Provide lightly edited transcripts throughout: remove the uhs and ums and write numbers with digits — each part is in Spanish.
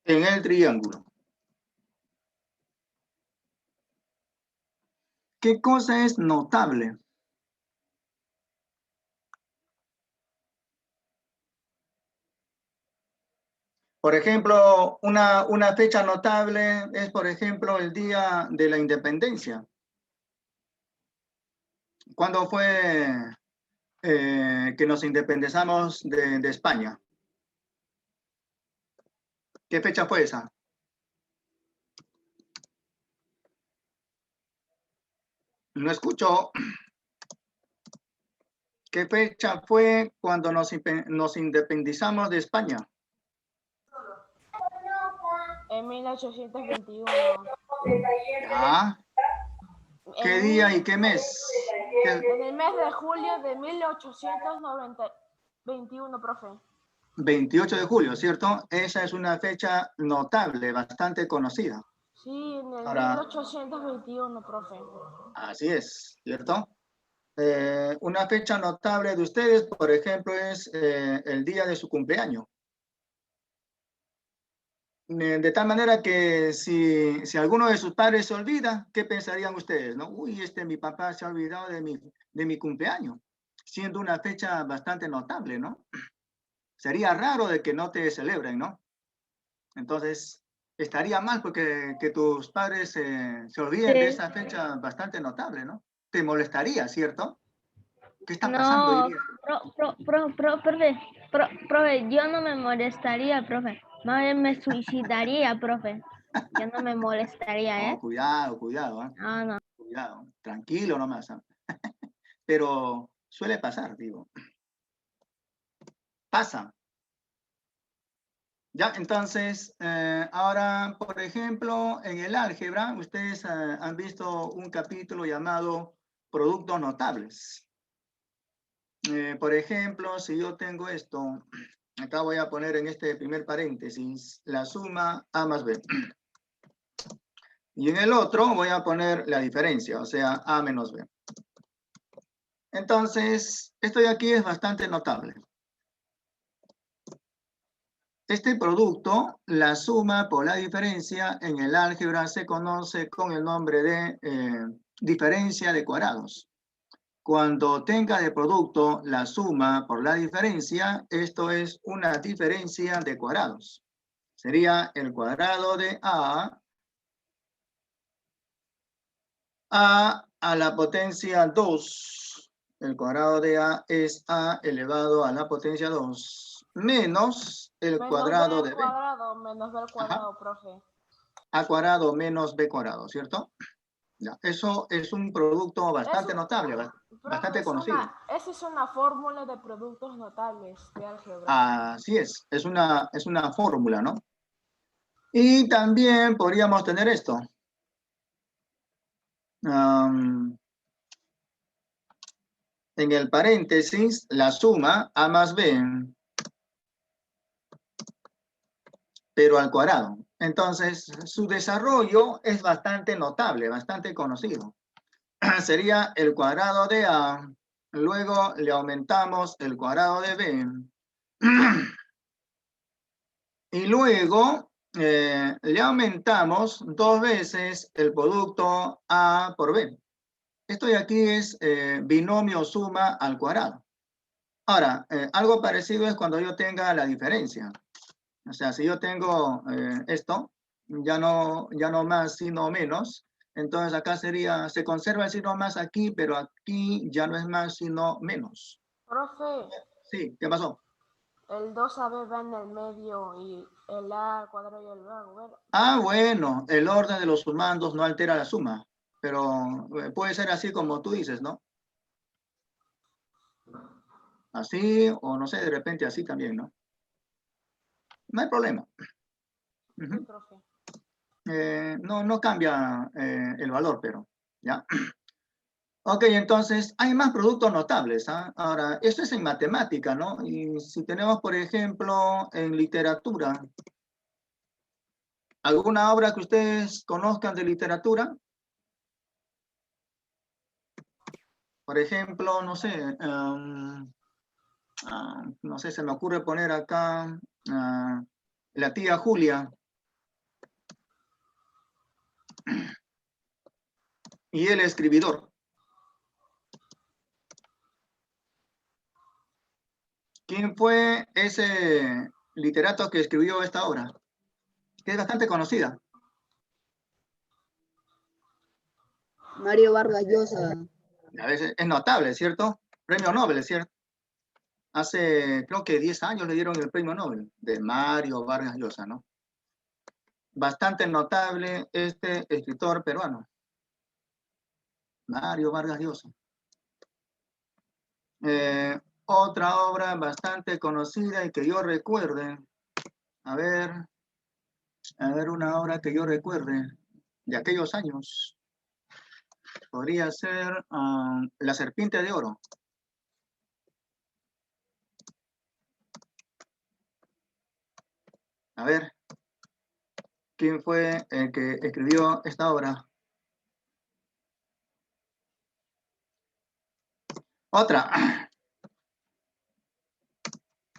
en el triángulo. ¿Qué cosa es notable? Por ejemplo, una fecha notable es, por ejemplo, el Día de la Independencia. ¿Cuándo fue que nos independizamos de España? ¿Qué fecha fue esa? No escucho. ¿Qué fecha fue cuando nos independizamos de España? En 1821. ¿Ya? ¿Qué día y qué mes? En el mes de julio de 1821, profe. 28 de julio, ¿cierto? Esa es una fecha notable, bastante conocida. Sí, en el Ahora, 1821, profe. así es, ¿cierto? Una fecha notable de ustedes, por ejemplo, es el día de su cumpleaños. De tal manera que si alguno de sus padres se olvida, ¿qué pensarían ustedes? ¿No? Uy, mi papá se ha olvidado de mi cumpleaños, siendo una fecha bastante notable, ¿no? Sería raro de que no te celebren, ¿no? Entonces, estaría mal porque que tus padres se olviden de esa fecha bastante notable, ¿no? Te molestaría, ¿cierto? ¿Qué está pasando? No, Dirías. profe, yo no me molestaría, profe. Más bien me suicidaría, profe. Yo no me molestaría, No, cuidado, cuidado, ¿eh? No, no. Cuidado, tranquilo nomás, ¿eh? Pero suele pasar, digo. Pasa. Ya, entonces, ahora, por ejemplo, en el álgebra, ustedes han visto un capítulo llamado Productos Notables. Por ejemplo, si yo tengo esto, acá voy a poner en este primer paréntesis la suma A más B. Y en el otro voy a poner la diferencia, o sea, A menos B. Entonces, esto de aquí es bastante notable. Este producto, la suma por la diferencia, en el álgebra se conoce con el nombre de diferencia de cuadrados. Cuando tenga de producto la suma por la diferencia, esto es una diferencia de cuadrados. Sería el cuadrado de a la potencia 2. El cuadrado de a es a elevado a la potencia 2 menos el cuadrado de b. Menos b al cuadrado, profe. A cuadrado menos b cuadrado, ¿cierto? Ya, eso es un producto bastante notable, bastante conocido. Esa es una fórmula de productos notables de álgebra. Así es una fórmula, ¿no? Y también podríamos tener esto. En el paréntesis, la suma a más b, pero al cuadrado. Entonces, su desarrollo es bastante notable, bastante conocido. Sería el cuadrado de a, luego le aumentamos el cuadrado de b, y luego le aumentamos 2 veces el producto a por b. Esto de aquí es binomio suma al cuadrado. Ahora, algo parecido es cuando yo tenga la diferencia. O sea, si yo tengo esto, ya no más, sino menos. Entonces acá sería, se conserva el signo más aquí, pero aquí ya no es más, sino menos. Profe. Sí, ¿qué pasó? El 2ab va en el medio y el a al cuadrado y el b al cuadrado. Ah, bueno, el orden de los sumandos no altera la suma, pero puede ser así como tú dices, ¿no? Así, o no sé, de repente así también, ¿no? No hay problema. Sí, profe. No cambia el valor, pero, ¿ya? Ok, entonces, hay más productos notables, ¿ah? Ahora, esto es en matemática, ¿no? Y si tenemos, por ejemplo, en literatura, ¿alguna obra que ustedes conozcan de literatura? Por ejemplo, no sé, no sé, se me ocurre poner acá la tía Julia. y el escribidor. ¿Quién fue ese literato que escribió esta obra? Que es bastante conocida. Mario Vargas Llosa. A veces es notable, ¿cierto? Premio Nobel, ¿cierto? Hace, creo que 10 años le dieron el premio Nobel de Mario Vargas Llosa, ¿no? Bastante notable este escritor peruano. Mario Vargas Llosa. Otra obra bastante conocida y que yo recuerde. A ver, una obra que yo recuerde de aquellos años. Podría ser La Serpiente de Oro. A ver, ¿quién fue el que escribió esta obra? Otra.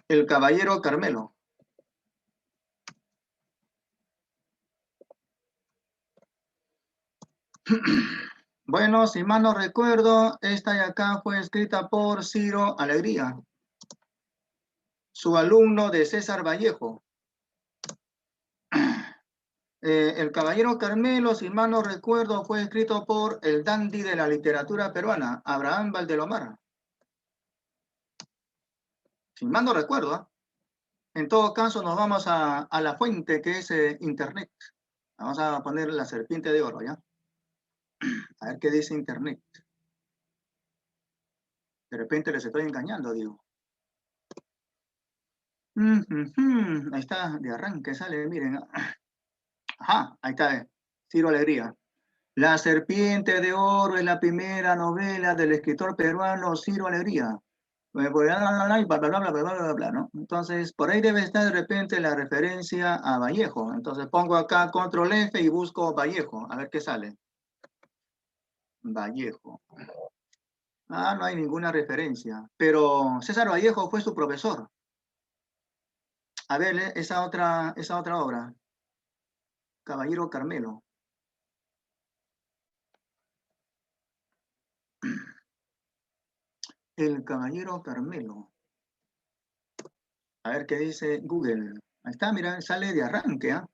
El Caballero Carmelo. Bueno, si mal no recuerdo, esta de acá fue escrita por Ciro Alegría, su alumno de César Vallejo. El Caballero Carmelo, si mal no recuerdo, fue escrito por el dandy de la literatura peruana, Abraham Valdelomar. Si mal no recuerdo, ¿eh? En todo caso, nos vamos a la fuente que es Internet. Vamos a poner La Serpiente de Oro, ¿ya? A ver qué dice Internet. De repente les estoy engañando, digo. Ahí está, de arranque sale, miren. Ajá, ahí está, Ciro Alegría. La Serpiente de Oro es la primera novela del escritor peruano Ciro Alegría. Bla, bla, bla, bla, ¿no? Entonces, por ahí debe estar de repente la referencia a Vallejo. Entonces pongo acá control F y busco Vallejo, a ver qué sale. Vallejo. Ah, no hay ninguna referencia. Pero César Vallejo fue su profesor. A ver, esa otra obra. Caballero Carmelo. El Caballero Carmelo. A ver qué dice Google. Ahí está, mira, sale de arranque, ¿ah?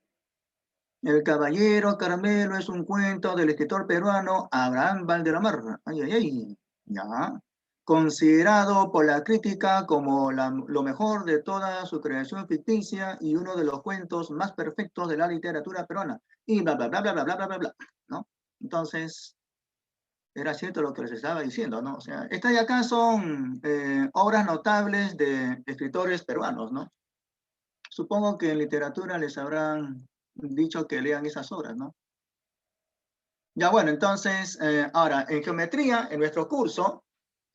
El Caballero Carmelo es un cuento del escritor peruano Abraham Valdelomar. Ay, ay, ay. Ya. Considerado por la crítica como lo mejor de toda su creación ficticia y uno de los cuentos más perfectos de la literatura peruana. Y bla, bla, bla, bla, bla, bla, bla, bla, bla, ¿no? Entonces, era cierto lo que les estaba diciendo, ¿no? O sea, estas de acá son obras notables de escritores peruanos, ¿no? Supongo que en literatura les habrán dicho que lean esas obras, ¿no? Ya bueno, entonces, ahora, en geometría, en nuestro curso,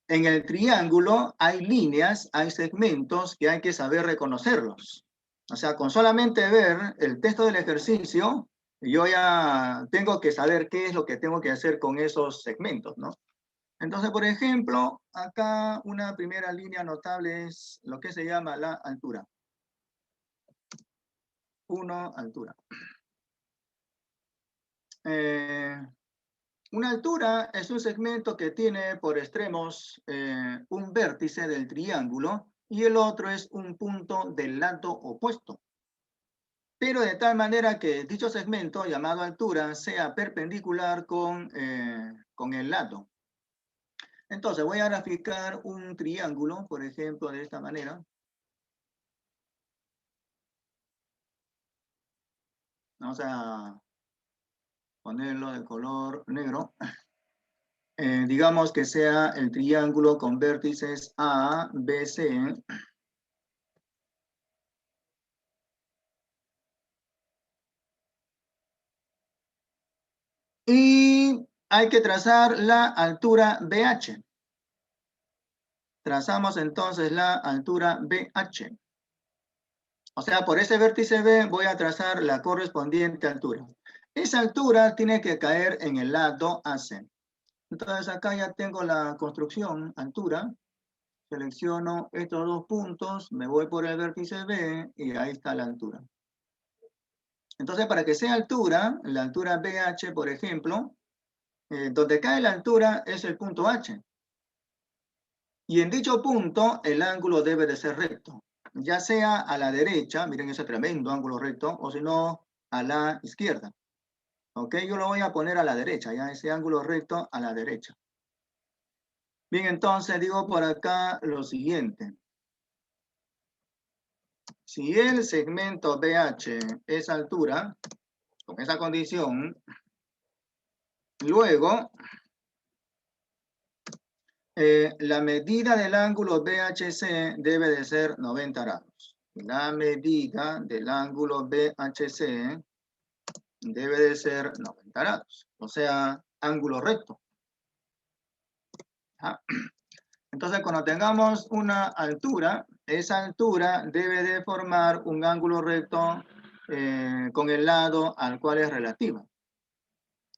en el triángulo hay líneas, hay segmentos que hay que saber reconocerlos. O sea, con solamente ver el texto del ejercicio, yo ya tengo que saber qué es lo que tengo que hacer con esos segmentos, ¿no? Entonces, por ejemplo, acá una primera línea notable es lo que se llama la altura. 1, altura. Una altura es un segmento que tiene por extremos un vértice del triángulo y el otro es un punto del lado opuesto. Pero de tal manera que dicho segmento, llamado altura, sea perpendicular con el lado. Entonces voy a graficar un triángulo, por ejemplo, de esta manera. Vamos a ponerlo de color negro. Digamos que sea el triángulo con vértices A, B, C. Y hay que trazar la altura BH. Trazamos entonces la altura BH. O sea, por ese vértice B voy a trazar la correspondiente altura. Esa altura tiene que caer en el lado AC. Entonces acá ya tengo la construcción, altura. Selecciono estos dos puntos, me voy por el vértice B y ahí está la altura. Entonces, para que sea altura, la altura BH, por ejemplo, donde cae la altura es el punto H. Y en dicho punto, el ángulo debe de ser recto, ya sea a la derecha, miren ese tremendo ángulo recto, o si no, a la izquierda. ¿Ok? Yo lo voy a poner a la derecha, ya ese ángulo recto a la derecha. Bien, entonces digo por acá lo siguiente. Si el segmento BH es altura, con esa condición, luego la medida del ángulo BHC debe de ser 90 grados. La medida del ángulo BHC debe de ser 90 grados, o sea, ángulo recto. ¿Ah? Entonces, cuando tengamos una altura, esa altura debe de formar un ángulo recto con el lado al cual es relativa.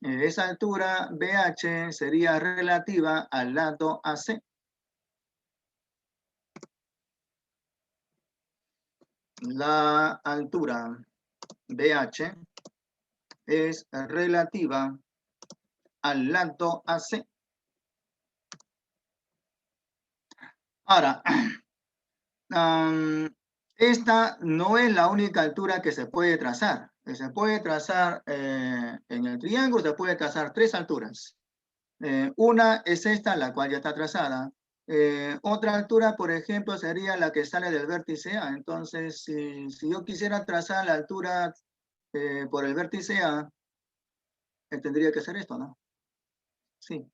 Esa altura BH sería relativa al lado AC. La altura BH es relativa al lado AC. Ahora, esta no es la única altura que se puede trazar. Se puede trazar en el triángulo, se puede trazar 3 alturas. Una es esta, la cual ya está trazada. Otra altura, por ejemplo, sería la que sale del vértice A. Entonces, si yo quisiera trazar la altura por el vértice A, tendría que ser esto, ¿no? Sí.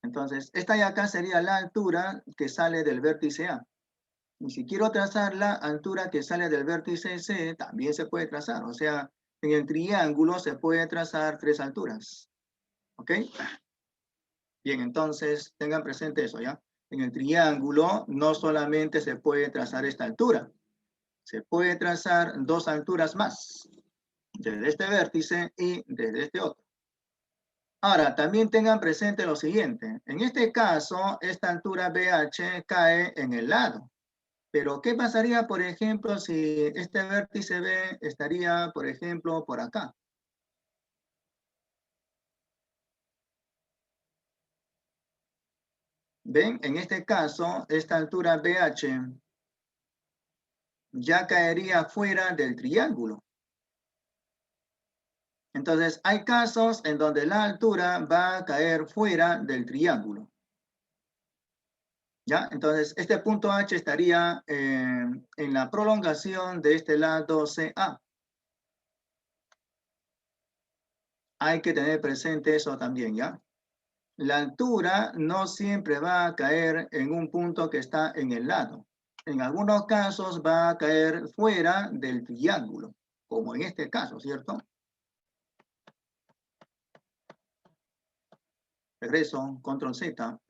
Entonces, esta de acá sería la altura que sale del vértice A. Y si quiero trazar la altura que sale del vértice C, también se puede trazar. O sea, en el triángulo se puede trazar 3 alturas. ¿Ok? Bien, entonces tengan presente eso, ¿ya? En el triángulo no solamente se puede trazar esta altura, se puede trazar 2 alturas más, desde este vértice y desde este otro. Ahora, también tengan presente lo siguiente. En este caso, esta altura BH cae en el lado. Pero, ¿qué pasaría, por ejemplo, si este vértice B estaría, por ejemplo, por acá? ¿Ven? En este caso, esta altura BH ya caería fuera del triángulo. Entonces, hay casos en donde la altura va a caer fuera del triángulo. ¿Ya? Entonces, este punto H estaría en la prolongación de este lado CA. Hay que tener presente eso también, ¿ya? La altura no siempre va a caer en un punto que está en el lado. En algunos casos va a caer fuera del triángulo, como en este caso, ¿cierto? Regreso, control Z.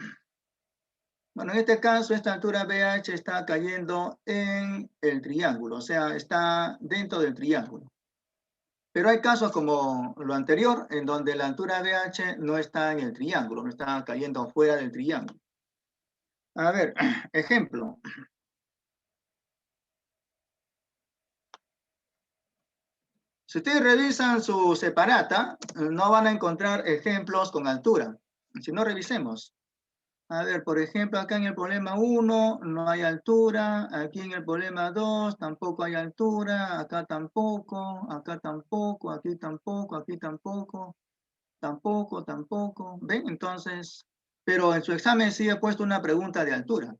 Bueno, en este caso, esta altura BH está cayendo en el triángulo, o sea, está dentro del triángulo. Pero hay casos como lo anterior, en donde la altura BH no está en el triángulo, no está cayendo fuera del triángulo. A ver, ejemplo. Si ustedes revisan su separata, no van a encontrar ejemplos con altura. Si no, revisemos. A ver, por ejemplo, acá en el problema 1 no hay altura, aquí en el problema 2 tampoco hay altura, acá tampoco, aquí tampoco, aquí tampoco, tampoco. ¿Ven? Entonces, pero en su examen sí he puesto una pregunta de altura.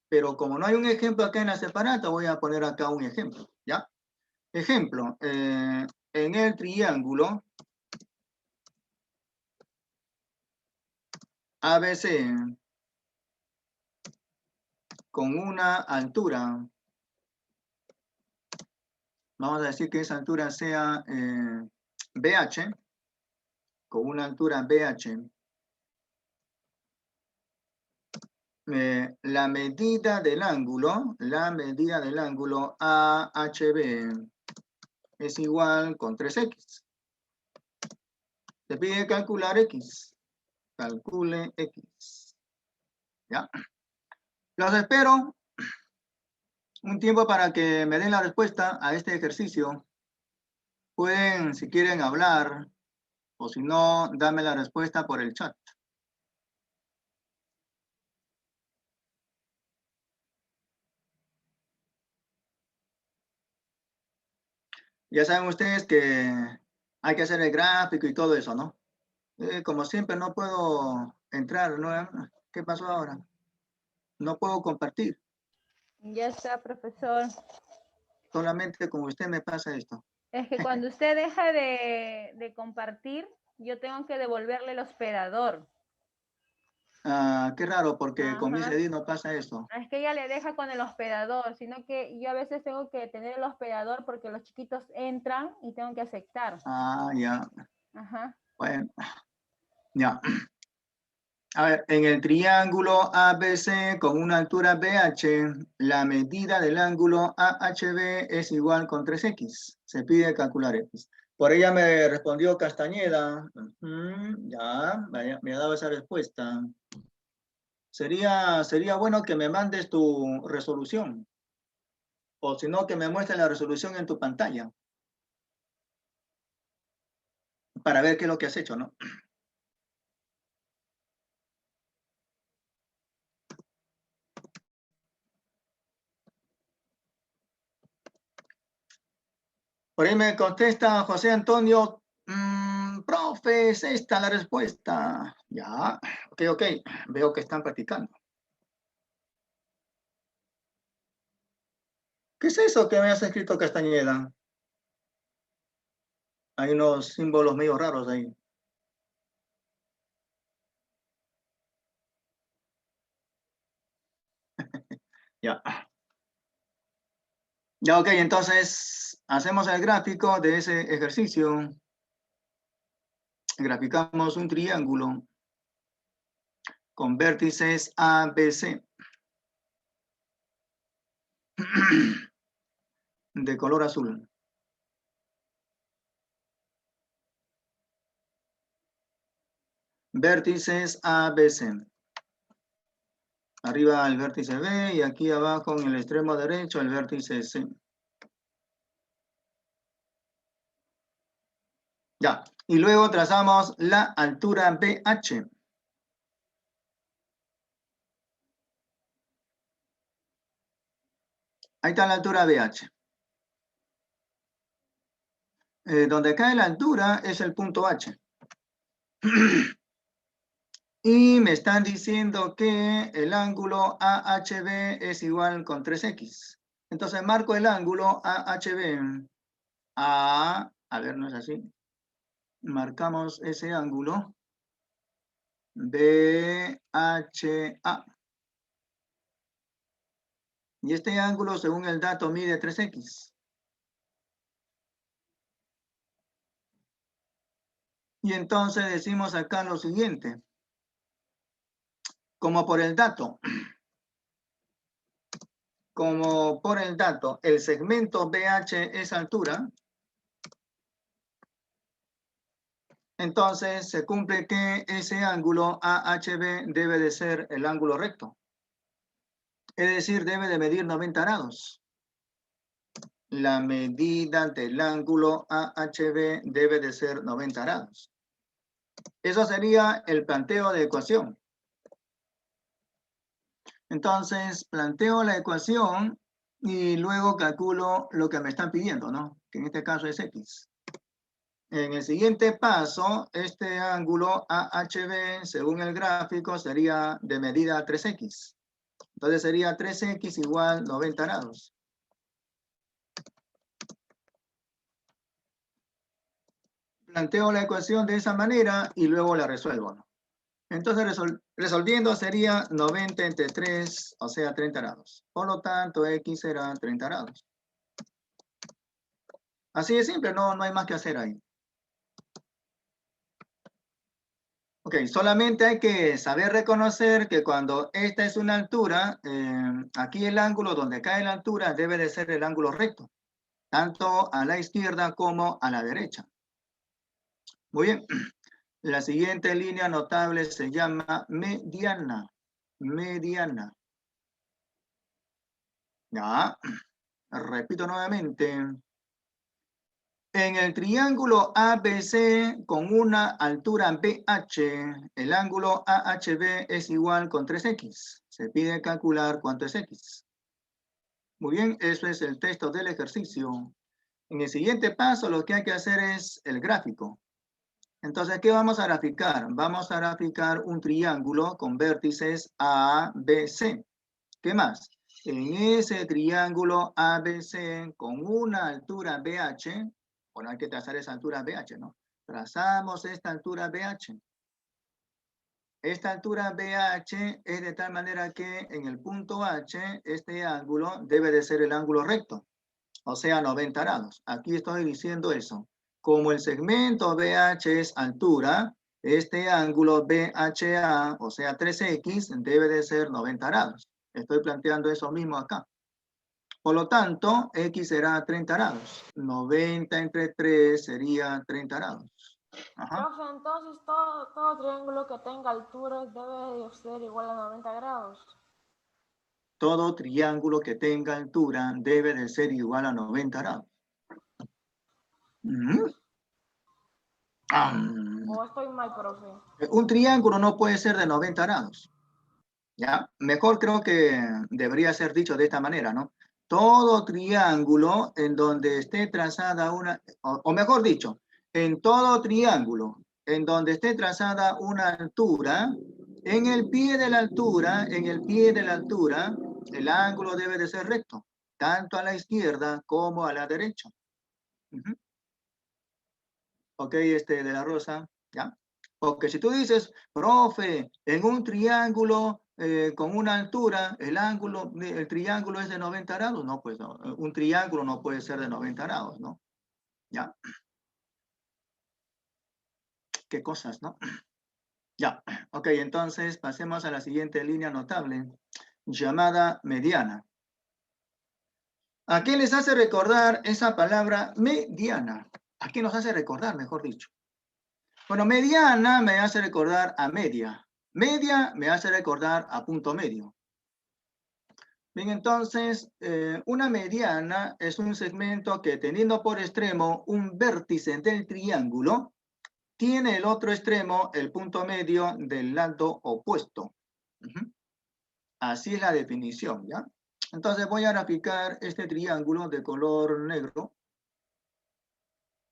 Pero como no hay un ejemplo acá en la separata, voy a poner acá un ejemplo, ¿ya? Ejemplo, en el triángulo ABC con una altura, vamos a decir que esa altura sea BH, con una altura BH, la medida del ángulo AHB es igual con 3x. Te pide calcular x. Calcule x. ¿Ya? Los espero un tiempo para que me den la respuesta a este ejercicio. Pueden, si quieren, hablar, o si no, dame la respuesta por el chat. Ya saben ustedes que hay que hacer el gráfico y todo eso, ¿no? Como siempre no puedo entrar, ¿no? ¿Qué pasó ahora? No puedo compartir. Ya está, profesor. Solamente con usted me pasa esto. Es que cuando usted deja de compartir, yo tengo que devolverle el hospedador. Ah, qué raro, porque con Ajá. Miss Edith no pasa eso. Es que ella le deja con el hospedador, sino que yo a veces tengo que tener el hospedador porque los chiquitos entran y tengo que aceptar. Ah, ya. Ajá. Bueno, ya. A ver, en el triángulo ABC con una altura BH, la medida del ángulo AHB es igual con 3X. Se pide calcular X. Por ella me respondió Castañeda. Ya, me ha dado esa respuesta. Sería bueno que me mandes tu resolución. O si no, que me muestres la resolución en tu pantalla. Para ver qué es lo que has hecho, ¿no? Por ahí me contesta José Antonio, profe, es esta la respuesta. Ya, ok, veo que están practicando. ¿Qué es eso que me has escrito, Castañeda? Hay unos símbolos medio raros ahí. Ya. Ya, ok, entonces hacemos el gráfico de ese ejercicio. Graficamos un triángulo con vértices ABC de color azul. Vértices ABC. Arriba el vértice B y aquí abajo en el extremo derecho el vértice C. Ya, y luego trazamos la altura BH. Ahí está la altura BH. Donde cae la altura es el punto H. Y me están diciendo que el ángulo AHB es igual con 3X. Entonces marco el ángulo AHB. A ver, no es así. Marcamos ese ángulo. BHA. Y este ángulo, según el dato, mide 3X. Y entonces decimos acá lo siguiente. Como por el dato, el segmento BH es altura, entonces se cumple que ese ángulo AHB debe de ser el ángulo recto. Es decir, debe de medir 90 grados. La medida del ángulo AHB debe de ser 90 grados. Eso sería el planteo de ecuación. Entonces, planteo la ecuación y luego calculo lo que me están pidiendo, ¿no? Que en este caso es X. En el siguiente paso, este ángulo AHB, según el gráfico, sería de medida 3X. Entonces sería 3X igual 90 grados. Planteo la ecuación de esa manera y luego la resuelvo, ¿no? Entonces, resolviendo sería 90 entre 3, o sea, 30 grados. Por lo tanto, X será 30 grados. Así de simple, no hay más que hacer ahí. Ok, solamente hay que saber reconocer que cuando esta es una altura, aquí el ángulo donde cae la altura debe de ser el ángulo recto, tanto a la izquierda como a la derecha. Muy bien. La siguiente línea notable se llama mediana. Mediana. Ya. Repito nuevamente. En el triángulo ABC con una altura BH, el ángulo AHB es igual con 3X. Se pide calcular cuánto es X. Muy bien, eso es el texto del ejercicio. En el siguiente paso lo que hay que hacer es el gráfico. Entonces, ¿qué vamos a graficar? Vamos a graficar un triángulo con vértices ABC. ¿Qué más? En ese triángulo ABC con una altura BH, bueno, hay que trazar esa altura BH, ¿no? Trazamos esta altura BH. Esta altura BH es de tal manera que en el punto H, este ángulo debe de ser el ángulo recto, o sea, 90 grados. Aquí estoy diciendo eso. Como el segmento BH es altura, este ángulo BHA, o sea, 3X, debe de ser 90 grados. Estoy planteando eso mismo acá. Por lo tanto, X será 30 grados. 90 entre 3 sería 30 grados. Ajá. Profe, entonces todo triángulo que tenga altura debe de ser igual a 90 grados. Todo triángulo que tenga altura debe de ser igual a 90 grados. ¿O estoy mal, profe? Un triángulo no puede ser de 90 grados. ¿Ya? Mejor creo que debería ser dicho de esta manera, ¿no? Todo triángulo en donde esté trazada una, o mejor dicho, en todo triángulo en donde esté trazada una altura, en el pie de la altura, el ángulo debe de ser recto, tanto a la izquierda como a la derecha. Ok, de la Rosa, ¿ya? Porque si tú dices, profe, en un triángulo con una altura, el triángulo es de 90 grados, no, pues no, un triángulo no puede ser de 90 grados, ¿no? ¿Ya? Qué cosas, ¿no? Ya, ok, entonces pasemos a la siguiente línea notable, llamada mediana. ¿A qué les hace recordar esa palabra mediana? ¿A qué nos hace recordar, mejor dicho? Bueno, mediana me hace recordar a media. Media me hace recordar a punto medio. Bien, entonces, una mediana es un segmento que teniendo por extremo un vértice del triángulo, tiene el otro extremo el punto medio del lado opuesto. Así es la definición, ¿ya? Entonces voy a graficar este triángulo de color negro.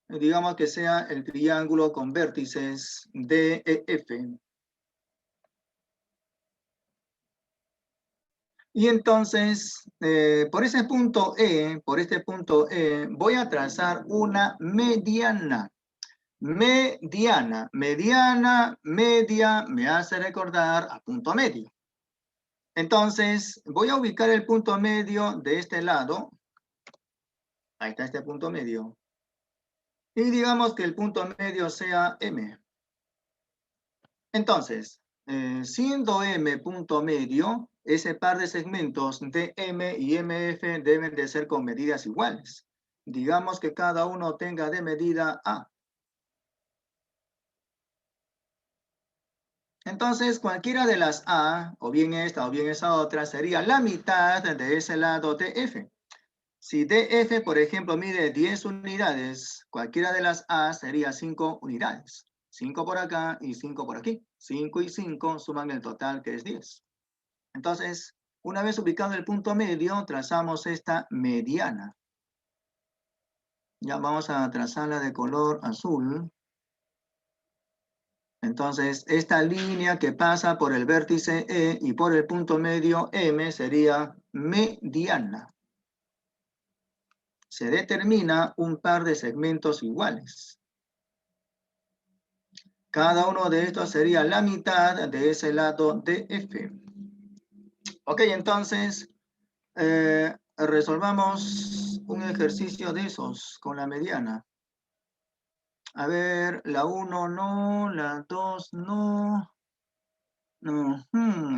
Digamos que sea el triángulo con vértices DEF. Y entonces, por este punto E, voy a trazar una mediana. Mediana, media, me hace recordar a punto medio. Entonces, voy a ubicar el punto medio de este lado. Ahí está este punto medio. Y digamos que el punto medio sea M. Entonces, siendo M punto medio, ese par de segmentos DM y MF deben de ser con medidas iguales. Digamos que cada uno tenga de medida A. Entonces, cualquiera de las A, o bien esta o bien esa otra, sería la mitad de ese lado DF. Si DF, por ejemplo, mide 10 unidades, cualquiera de las A sería 5 unidades. 5 por acá y 5 por aquí. 5 y 5 suman el total, que es 10. Entonces, una vez ubicado el punto medio, trazamos esta mediana. Ya vamos a trazarla de color azul. Entonces, esta línea que pasa por el vértice E y por el punto medio M sería mediana. Se determina un par de segmentos iguales. Cada uno de estos sería la mitad de ese lado DF. Ok, entonces, resolvamos un ejercicio de esos con la mediana. A ver, la 1 no, la 2 no.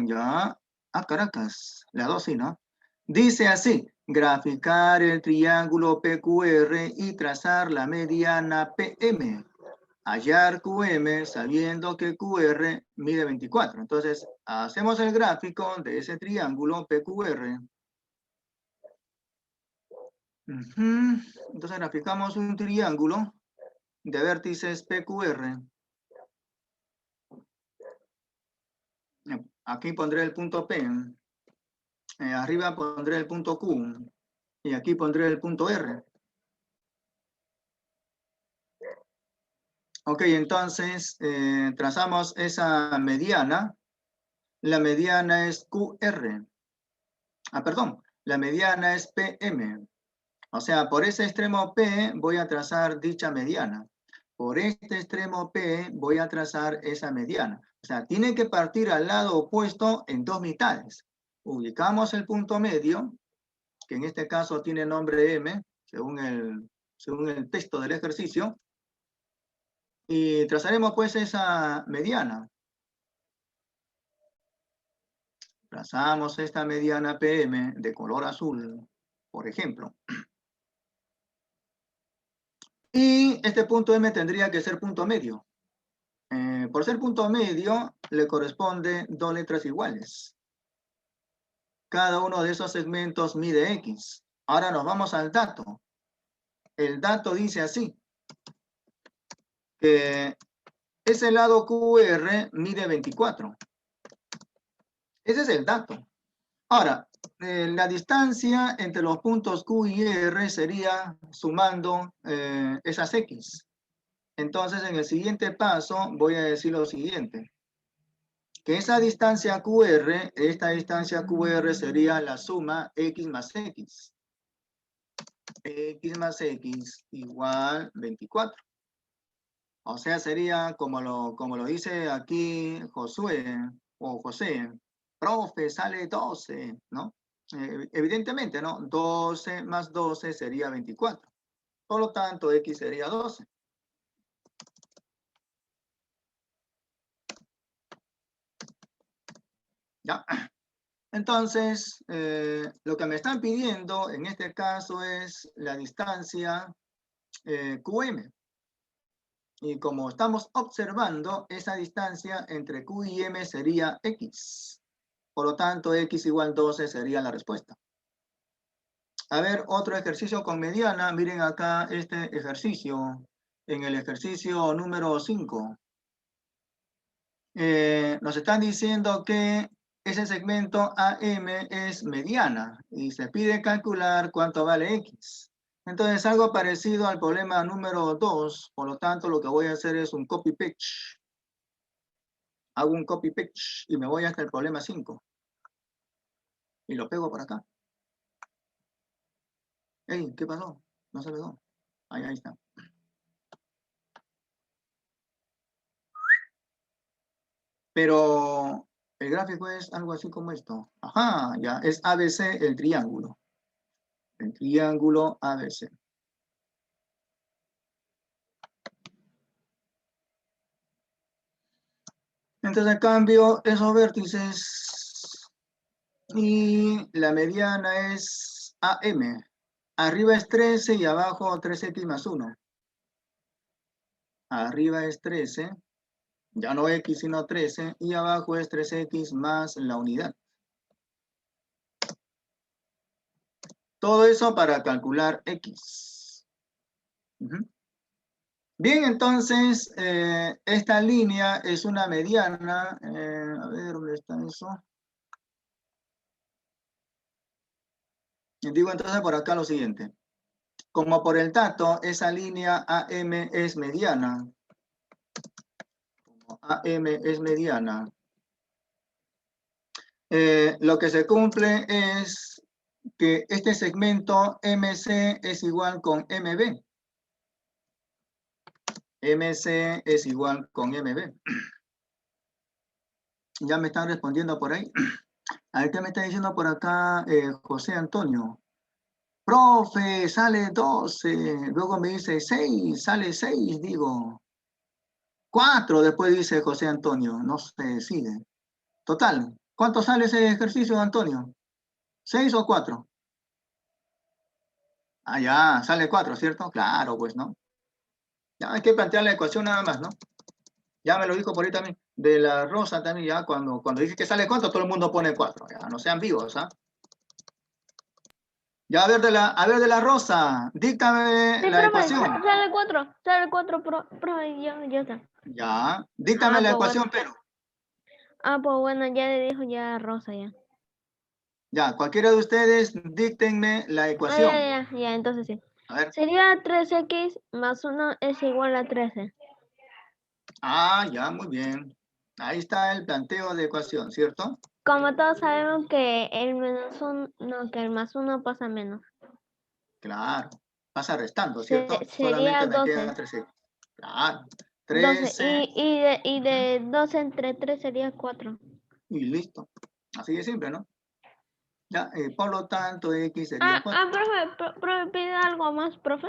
Ya. Ah, Caracas. La 2 sí, ¿no? Dice así, graficar el triángulo PQR y trazar la mediana PM. Hallar QM sabiendo que QR mide 24. Entonces, hacemos el gráfico de ese triángulo PQR. Entonces graficamos un triángulo de vértices PQR. Aquí pondré el punto P. Arriba pondré el punto Q. Y aquí pondré el punto R. Ok, entonces trazamos esa mediana. La mediana es QR. Perdón, la mediana es PM. O sea, por ese extremo P voy a trazar dicha mediana. Por este extremo P voy a trazar esa mediana. O sea, tiene que partir al lado opuesto en dos mitades. Ubicamos el punto medio, que en este caso tiene nombre M, según el texto del ejercicio. Y trazaremos pues esa mediana. Trazamos esta mediana PM de color azul, por ejemplo. Y este punto M tendría que ser punto medio. Por ser punto medio, le corresponde dos letras iguales. Cada uno de esos segmentos mide X. Ahora nos vamos al dato. El dato dice así, que ese lado QR mide 24. Ese es el dato. Ahora, la distancia entre los puntos Q y R sería sumando esas X. Entonces, en el siguiente paso voy a decir lo siguiente. Que esa distancia QR, esta distancia QR sería la suma X más X. X más X igual 24. O sea, sería como lo dice aquí Josué o José. Profe, sale 12, ¿no? Evidentemente, ¿no? 12 más 12 sería 24. Por lo tanto, X sería 12. ¿Ya? Entonces, lo que me están pidiendo en este caso es la distancia QM. Y como estamos observando, esa distancia entre Q y M sería X. Por lo tanto, X igual 12 sería la respuesta. A ver, otro ejercicio con mediana. Miren acá este ejercicio. En el ejercicio número 5. Nos están diciendo que ese segmento AM es mediana. Y se pide calcular cuánto vale X. Entonces, algo parecido al problema número 2. Por lo tanto, lo que voy a hacer es un copy-paste. Hago un copy-paste y me voy hasta el problema 5. Y lo pego por acá. Ey, ¿qué pasó? No se pegó. Ahí está. Pero el gráfico es algo así como esto. Ajá, ya, es ABC el triángulo. El triángulo ABC. Entonces cambio esos vértices y la mediana es AM. Arriba es 13 y abajo 3x más 1. Arriba es 13, ya no x sino 13, y abajo es 3x más la unidad. Todo eso para calcular x. Bien, entonces, esta línea es una mediana. A ver, ¿dónde está eso? Y digo entonces por acá lo siguiente. Como por el dato, esa línea AM es mediana. Como AM es mediana. Lo que se cumple es que este segmento MC es igual con MB. MC es igual con MB. Ya me están respondiendo por ahí. A ver qué me está diciendo por acá José Antonio. Profe, sale 12. Luego me dice 6, sale 6, digo. 4, después dice José Antonio. No se decide. Total, ¿cuánto sale ese ejercicio, Antonio? ¿6 o 4? Ah, ya, sale 4, ¿cierto? Claro, pues, ¿no? Ya hay que plantear la ecuación nada más, ¿no? Ya me lo dijo por ahí también. De la Rosa también, ya cuando dice que sale 4, todo el mundo pone 4. Ya, no sean vivos, ¿ah? Ya, a ver de la Rosa, díctame Sí, la profe, ecuación. sale el 4, profe, ya está. Ya, díctame la pues ecuación, bueno. pero. Pues bueno, ya le dijo ya Rosa ya. Ya, cualquiera de ustedes, díctenme la ecuación. Ya, entonces sí. A ver. Sería 3x más 1 es igual a 13. Ya, muy bien. Ahí está el planteo de ecuación, ¿cierto? Como todos sabemos que el que el más 1 pasa menos. Claro. Pasa restando, ¿cierto? Sería Solamente me 12. queda 13. Claro. 12. 13 Y de 12 entre 3 sería 4. y listo. Así de simple, ¿no? Ya, por lo tanto, X sería 4. Profe, ¿pide algo más, profe?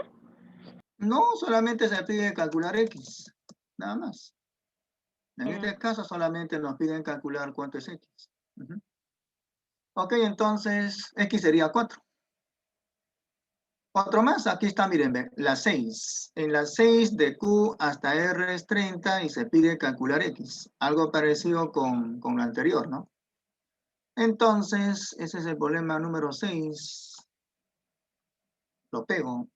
No, solamente se pide calcular X. Nada más. En Ya. este caso solamente nos piden calcular cuánto es X. Ujú. Ok, entonces X sería 4. Otro más, aquí está, miren, ve, la 6. En la 6 de Q hasta R es 30 y se pide calcular X. Algo parecido con lo anterior, ¿no? Entonces, ese es el problema número 6. Lo pego.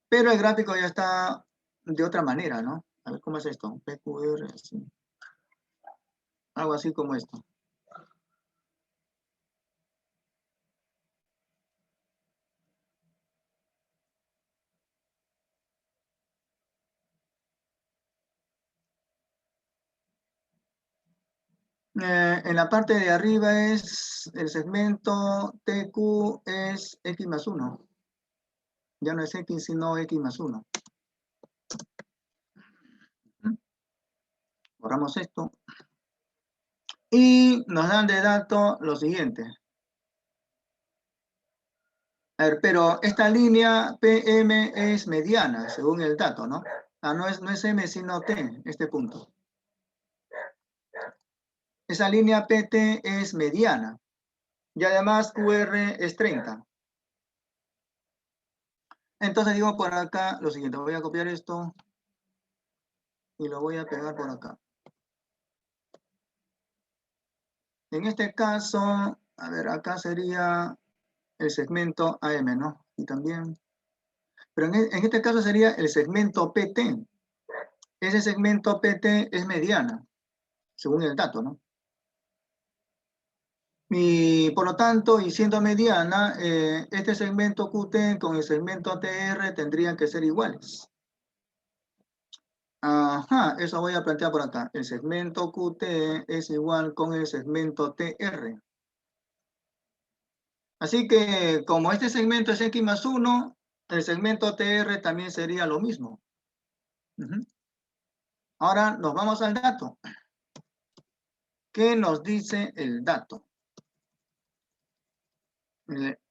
Pero el gráfico ya está de otra manera, ¿no? A ver, ¿cómo es esto? PQR, así. Algo así como esto. En la parte de arriba es el segmento TQ es X más 1. Ya no es X, sino X más 1. Borramos esto. Y nos dan de dato lo siguiente. A ver, pero esta línea PM es mediana, según el dato, ¿no? No es M, sino T, este punto. Esa línea PT es mediana. Y además QR es 30. Entonces digo por acá lo siguiente. Voy a copiar esto y lo voy a pegar por acá. En este caso, a ver, acá sería el segmento AM, ¿no? Y también. Pero en este caso sería el segmento PT. Ese segmento PT es mediana, según el dato, ¿no? Y por lo tanto, y siendo mediana, este segmento QT con el segmento TR tendrían que ser iguales. Ajá, eso voy a plantear por acá. El segmento QT es igual con el segmento TR. Así que como este segmento es X más 1, el segmento TR también sería lo mismo. Ahora nos vamos al dato. ¿Qué nos dice el dato?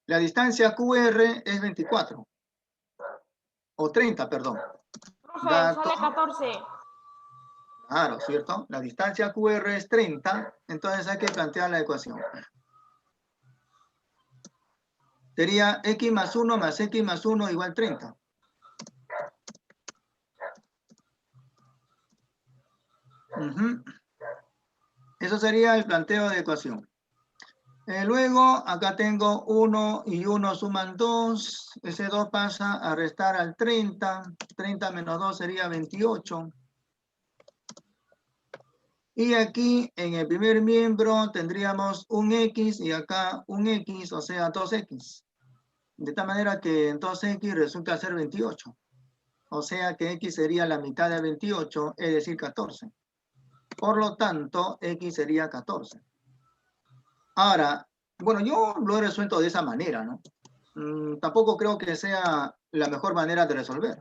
La distancia QR es 24. O 30, perdón. Profe, Dato. sale 14. Claro, ¿cierto? La distancia QR es 30, entonces hay que plantear la ecuación. Sería X más 1 más X más 1 igual 30. Eso sería el planteo de ecuación. Luego, acá tengo 1 y 1 suman 2. Ese 2 pasa a restar al 30. 30 menos 2 sería 28. Y aquí, en el primer miembro, tendríamos un X y acá un X, o sea, 2X. De tal manera que en 2X resulta ser 28. O sea que X sería la mitad de 28, es decir, 14. Por lo tanto, X sería 14. Ahora, bueno, yo lo he resuelto de esa manera, ¿no? Tampoco creo que sea la mejor manera de resolver.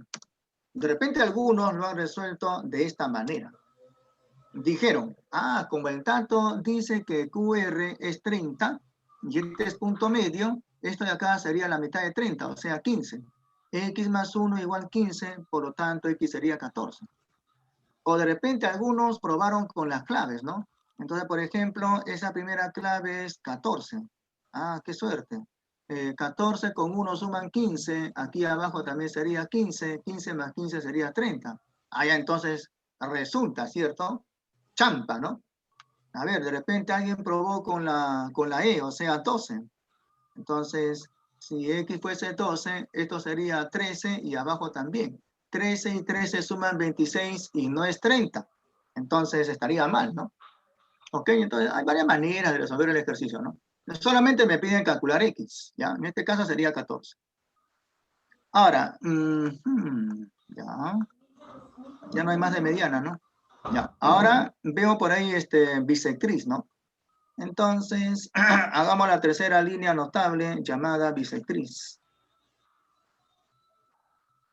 De repente algunos lo han resuelto de esta manera. Dijeron, como el dato dice que QR es 30 y este es punto medio, esto de acá sería la mitad de 30, o sea 15. X más 1 igual 15, por lo tanto X sería 14. O de repente algunos probaron con las claves, ¿no? Entonces, por ejemplo, esa primera clave es 14. Qué suerte. 14 con 1 suman 15. Aquí abajo también sería 15. 15 más 15 sería 30. Ya entonces resulta, ¿cierto? Champa, ¿no? A ver, de repente alguien probó con la E, o sea, 12. Entonces, Si x fuese 12, esto sería 13 y abajo también. 13 y 13 suman 26 y no es 30. Entonces estaría mal, ¿no? Ok, entonces hay varias maneras de resolver el ejercicio, ¿no? Solamente me piden calcular x, ¿ya? En este caso sería 14. Ahora, ya no hay más de mediana, ¿no? Ya, ahora veo por ahí bisectriz, ¿no? Entonces, hagamos la tercera línea notable llamada bisectriz.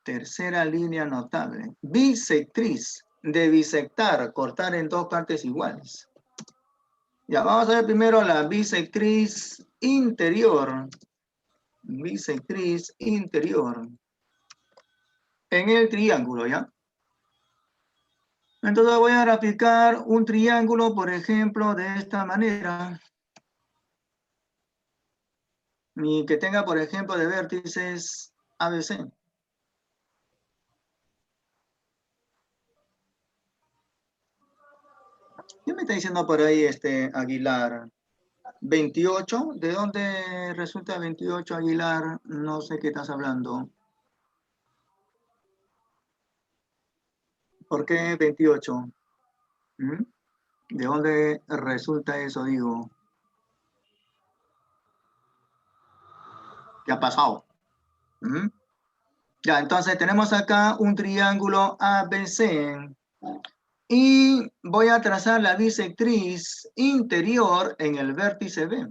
Tercera línea notable. Bisectriz, de bisectar, cortar en dos partes iguales. Ya, vamos a ver primero la bisectriz interior. Bisectriz interior. En el triángulo, ¿ya? Entonces voy a graficar un triángulo, por ejemplo, de esta manera. Y que tenga, por ejemplo, de vértices ABC. ¿Qué me está diciendo por ahí Aguilar? 28, ¿de dónde resulta 28, Aguilar? No sé qué estás hablando. ¿Por qué 28? ¿Mm? ¿De dónde resulta eso, digo? ¿Qué ha pasado? ¿Mm? Ya, entonces tenemos acá un triángulo ABC. Y voy a trazar la bisectriz interior en el vértice B.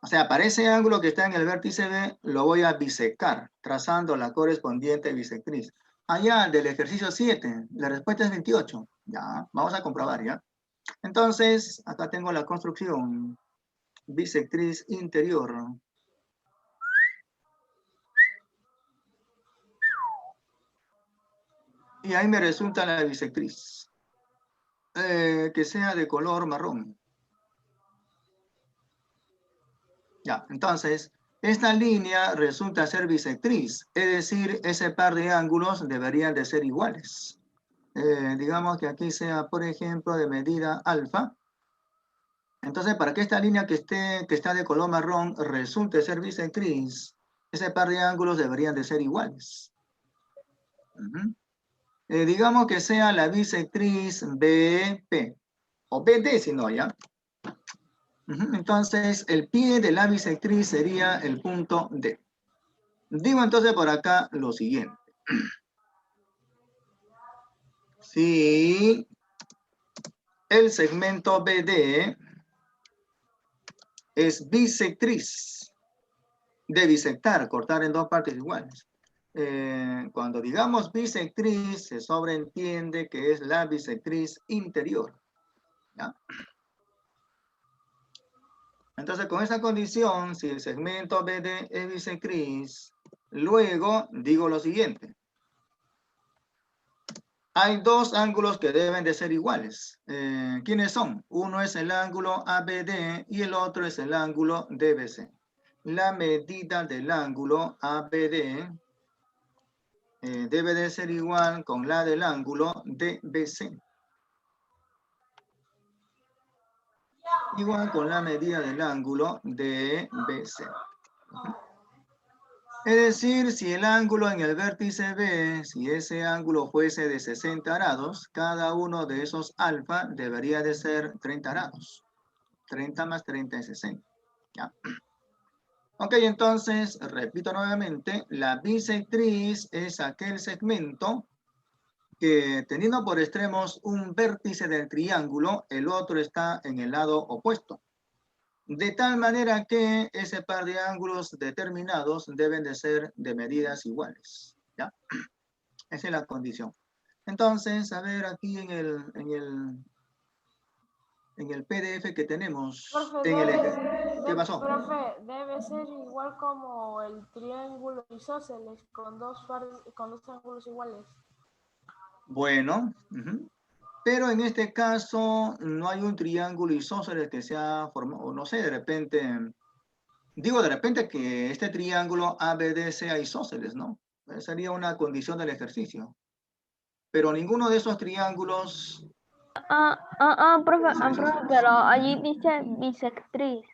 O sea, para ese ángulo que está en el vértice B, lo voy a bisecar, trazando la correspondiente bisectriz. Allá del ejercicio 7, la respuesta es 28. Ya, vamos a comprobar, ¿ya? Entonces, acá tengo la construcción. Bisectriz interior. Y ahí me resulta la bisectriz. Que sea de color marrón. Ya, entonces, esta línea resulta ser bisectriz, es decir, ese par de ángulos deberían de ser iguales. Digamos que aquí sea, por ejemplo, de medida alfa. Entonces, para que esta línea que está de color marrón resulte ser bisectriz, ese par de ángulos deberían de ser iguales. Digamos que sea la bisectriz BP, o BD si no, ¿ya? Entonces, el pie de la bisectriz sería el punto D. Digo entonces por acá lo siguiente. Si el segmento BD es bisectriz, de bisectar, cortar en dos partes iguales. Cuando digamos bisectriz, se sobreentiende que es la bisectriz interior. ¿Ya? Entonces, con esa condición, si el segmento BD es bisectriz, luego digo lo siguiente. Hay dos ángulos que deben de ser iguales. ¿Quiénes son? Uno es el ángulo ABD y el otro es el ángulo DBC. La medida del ángulo ABD debe de ser igual con la del ángulo DBC. Igual con la medida del ángulo DBC. Es decir, si el ángulo en el vértice B, si ese ángulo fuese de 60 grados, cada uno de esos alfa debería de ser 30 grados. 30 más 30 es 60. ¿Ya? Ok, entonces, repito nuevamente, la bisectriz es aquel segmento que teniendo por extremos un vértice del triángulo, el otro está en el lado opuesto. De tal manera que ese par de ángulos determinados deben de ser de medidas iguales. ¿Ya? Esa es la condición. Entonces, a ver aquí en el PDF que tenemos. Profe, ¿Qué pasó? profe, debe ser igual como el triángulo isósceles con dos ángulos iguales. Bueno, pero en este caso no hay un triángulo isósceles que sea formado, o no sé, de repente, digo de repente que este triángulo ABD sea isósceles, ¿no? Sería una condición del ejercicio. Pero ninguno de esos triángulos... Profe, pero allí dice bisectriz.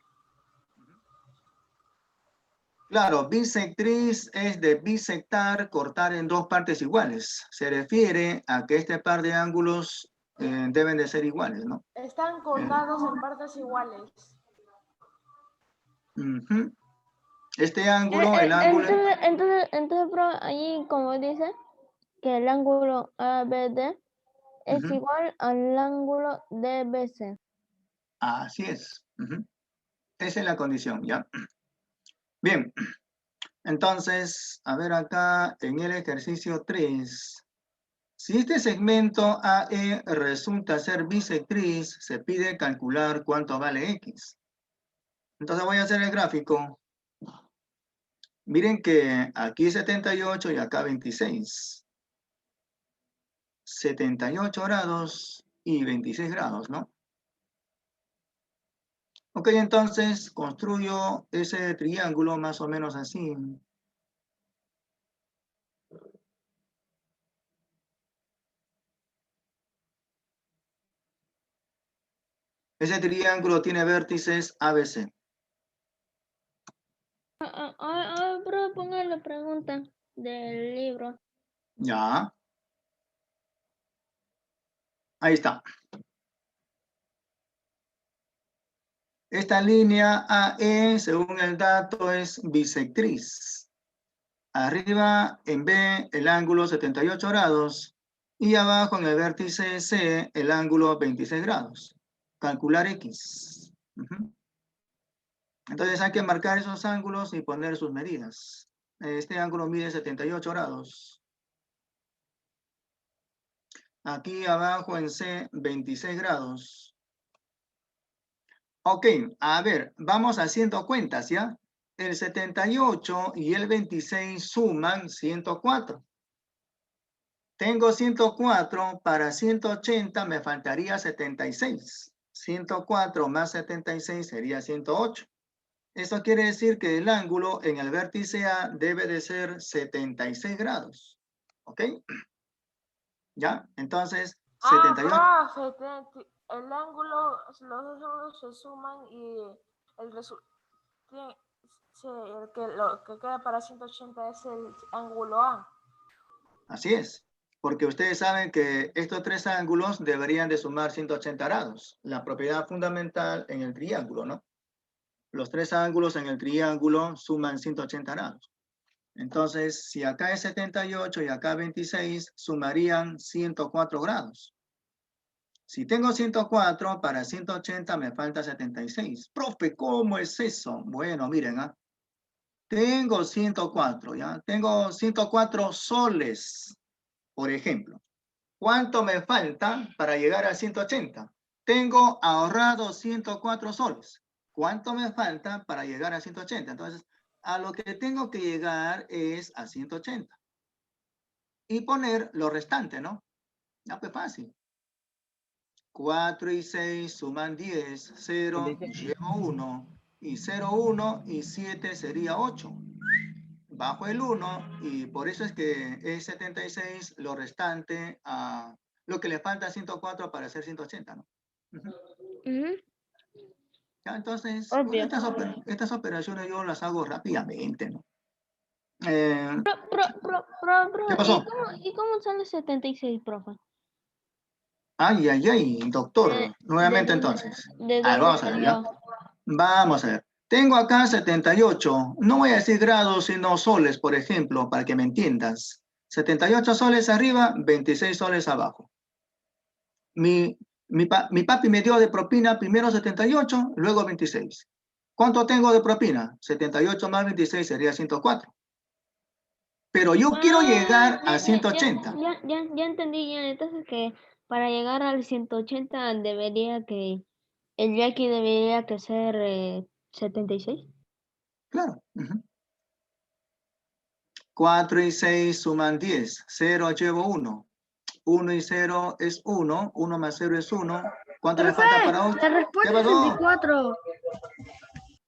Claro, bisectriz es de bisectar, cortar en dos partes iguales. Se refiere a que este par de ángulos deben de ser iguales, ¿no? Están cortados en partes iguales. Ujú. Este ángulo, el ángulo... Entonces, profe, ahí como dice que el ángulo ABD es Ujú. igual al ángulo DBC. Así es. Ujú. Esa es la condición, ¿ya? Bien. Entonces, a ver acá en el ejercicio 3. Si este segmento AE resulta ser bisectriz, se pide calcular cuánto vale X. Entonces voy a hacer el gráfico. Miren que aquí 78 y acá 26. 78 grados y 26 grados, ¿no? Ok, entonces construyo ese triángulo más o menos así. Ese triángulo tiene vértices ABC. Profe, ponga la pregunta del libro. Ya. Ahí está. Esta línea AE, según el dato, es bisectriz. Arriba en B el ángulo 78 grados y abajo en el vértice C el ángulo 26 grados. Calcular X. Ujú. Entonces hay que marcar esos ángulos y poner sus medidas. Este ángulo mide 78 grados. Aquí abajo en C 26 grados. Ok, a ver, vamos haciendo cuentas, ¿ya? El 78 y el 26 suman 104. Tengo 104, para 180 me faltaría 76. 104 más 76 sería 108. Esto quiere decir que el ángulo en el vértice A debe de ser 76 grados. ¿Ok? ¿Ya? Entonces, 78. Profe, el ángulo, los dos ángulos se suman y el resultado, lo que queda para 180 es el ángulo A. Así es. Porque ustedes saben que estos tres ángulos deberían de sumar 180 grados. La propiedad fundamental en el triángulo, ¿no? Los tres ángulos en el triángulo suman 180 grados. Entonces, si acá es 78 y acá 26, sumarían 104 grados. Si tengo 104, para 180 me falta 76. Profe, ¿cómo es eso? Bueno, miren, ¿ah? Tengo 104, ¿ya? Tengo 104 soles, por ejemplo. ¿Cuánto me falta para llegar a 180? Tengo ahorrado 104 soles. ¿Cuánto me falta para llegar a 180? Entonces, a lo que tengo que llegar es a 180. Y poner lo restante, ¿no? Ya pues fácil. 4 y 6 suman 10. 0 llevo 1. Y 0, 1 y 7 sería 8. Bajo el 1 y por eso es que es 76 lo restante a lo que le falta a 104 para hacer 180, ¿no? Ya, entonces, bueno, estas operaciones yo las hago rápidamente, ¿no? ¿Qué pasó? ¿Y cómo sale 76, profe? Ay, ay, ay, doctor. Nuevamente entonces. A ver, vamos a ver, ¿ya? Vamos a ver. Tengo acá 78. No voy a decir grados, sino soles, por ejemplo, para que me entiendas. 78 soles arriba, 26 soles abajo. Mi papi me dio de propina primero 78, luego 26. ¿Cuánto tengo de propina? 78 más 26 sería 104. Pero yo quiero llegar a 180. Ya entendí, ya. Entonces que para llegar al 180 debería que el Jackie debería que ser 76. Claro. 4 y 6 suman 10. 0 llevo 1. 1 y 0 es 1. 1 más 0 es 1. ¿Cuánto le falta para 8? La respuesta es 64.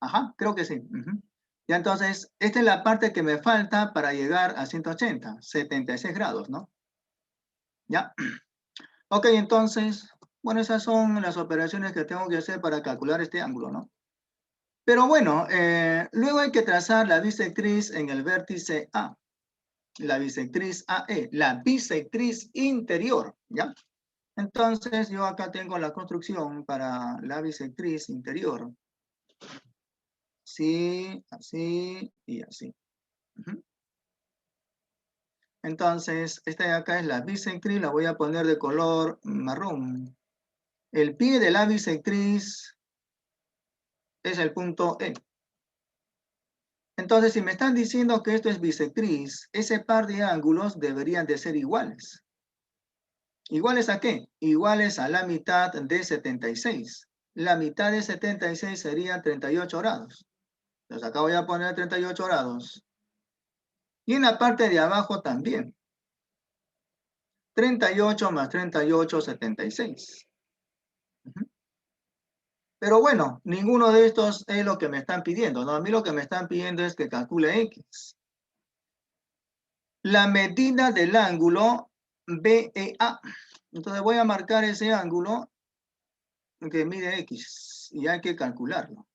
Ajá, creo que sí. Ya entonces, esta es la parte que me falta para llegar a 180. 76 grados, ¿no? Ya. Ok, entonces, bueno, esas son las operaciones que tengo que hacer para calcular este ángulo, ¿no? Pero bueno, luego hay que trazar la bisectriz en el vértice A. La bisectriz AE, la bisectriz interior, ¿ya? Entonces, yo acá tengo la construcción para la bisectriz interior. Sí, así y así. Entonces, esta de acá es la bisectriz, la voy a poner de color marrón. El pie de la bisectriz es el punto E. Entonces, si me están diciendo que esto es bisectriz, ese par de ángulos deberían de ser iguales. ¿Iguales a qué? Iguales a la mitad de 76. La mitad de 76 serían 38 grados. Entonces, acá voy a poner 38 grados. Y en la parte de abajo también. 38 más 38, 76. Pero bueno, ninguno de estos es lo que me están pidiendo, ¿no? A mí lo que me están pidiendo es que calcule X. La medida del ángulo BEA. Entonces voy a marcar ese ángulo que mide X y hay que calcularlo.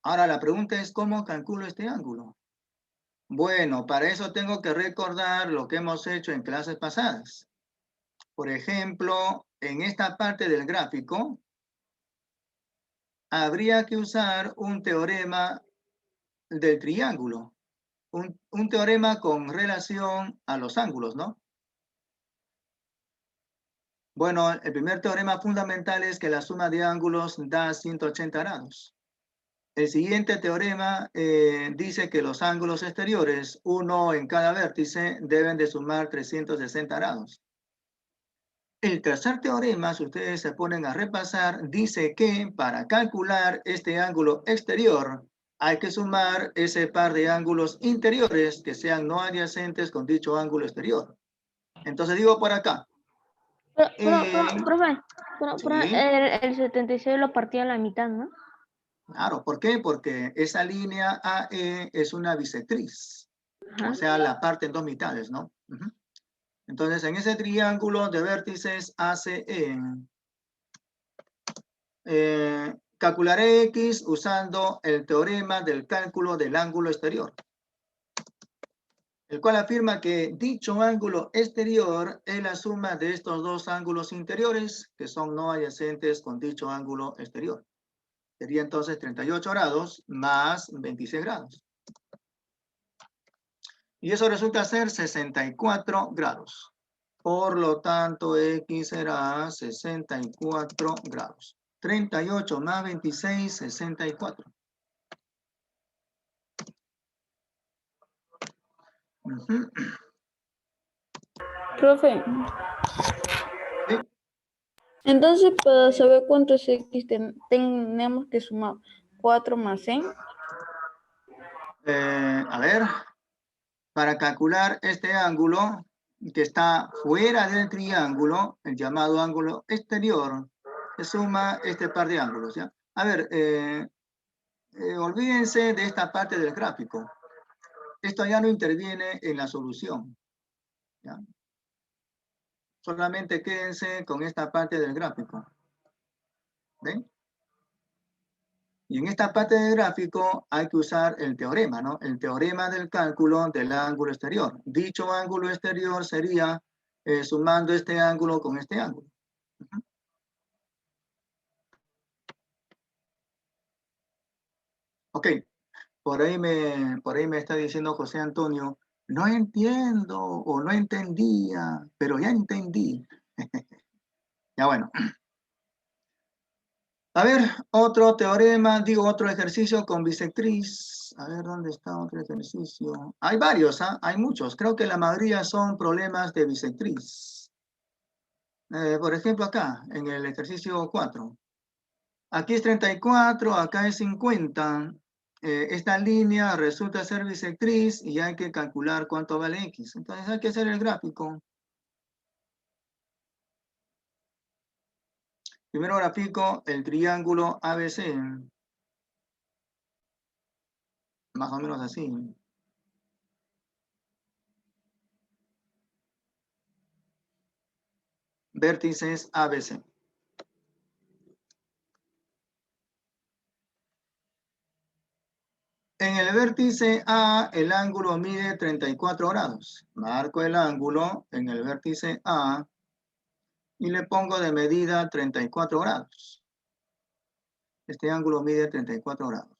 Ahora la pregunta es, ¿cómo calculo este ángulo? Bueno, para eso tengo que recordar lo que hemos hecho en clases pasadas. Por ejemplo, en esta parte del gráfico, habría que usar un teorema del triángulo. Un teorema con relación a los ángulos, ¿no? Bueno, el primer teorema fundamental es que la suma de ángulos da 180 grados. El siguiente teorema dice que los ángulos exteriores, uno en cada vértice, deben de sumar 360 grados. El tercer teorema, si ustedes se ponen a repasar, dice que para calcular este ángulo exterior, hay que sumar ese par de ángulos interiores que sean no adyacentes con dicho ángulo exterior. Entonces digo por acá. Profe, Sí. el 76 lo partía a la mitad, ¿no? Claro, ¿por qué? Porque esa línea AE es una bisectriz. Ajá. O sea, la parte en dos mitades, ¿no? Entonces, en ese triángulo de vértices ACE, calcularé X usando el teorema del cálculo del ángulo exterior, el cual afirma que dicho ángulo exterior es la suma de estos dos ángulos interiores que son no adyacentes con dicho ángulo exterior. Sería entonces 38 grados más 26 grados. Y eso resulta ser 64 grados. Por lo tanto, X será 64 grados. 38 más 26, 64. Profe, Sí. entonces para saber cuánto es X tenemos que sumar 4 más C. A ver, para calcular este ángulo que está fuera del triángulo, el llamado ángulo exterior, se suma este par de ángulos, ¿ya? A ver, olvídense de esta parte del gráfico. Esto ya no interviene en la solución, ¿ya? Solamente quédense con esta parte del gráfico. ¿Ven? Y en esta parte del gráfico hay que usar el teorema, ¿no? El teorema del cálculo del ángulo exterior. Dicho ángulo exterior sería sumando este ángulo con este ángulo. Ok, por ahí me está diciendo José Antonio, no entiendo o no entendía, pero ya entendí. Ya bueno. A ver, otro teorema, digo otro ejercicio con bisectriz. A ver, ¿dónde está otro ejercicio? Hay varios, ¿ah? Hay muchos. Creo que la mayoría son problemas de bisectriz. Por ejemplo, acá, en el ejercicio 4. Aquí es 34, acá es 50. Esta línea resulta ser bisectriz y hay que calcular cuánto vale X. Entonces hay que hacer el gráfico. Primero grafico el triángulo ABC. Más o menos así. Vértices ABC. En el vértice A, el ángulo mide 34 grados. Marco el ángulo en el vértice A y le pongo de medida 34 grados. Este ángulo mide 34 grados.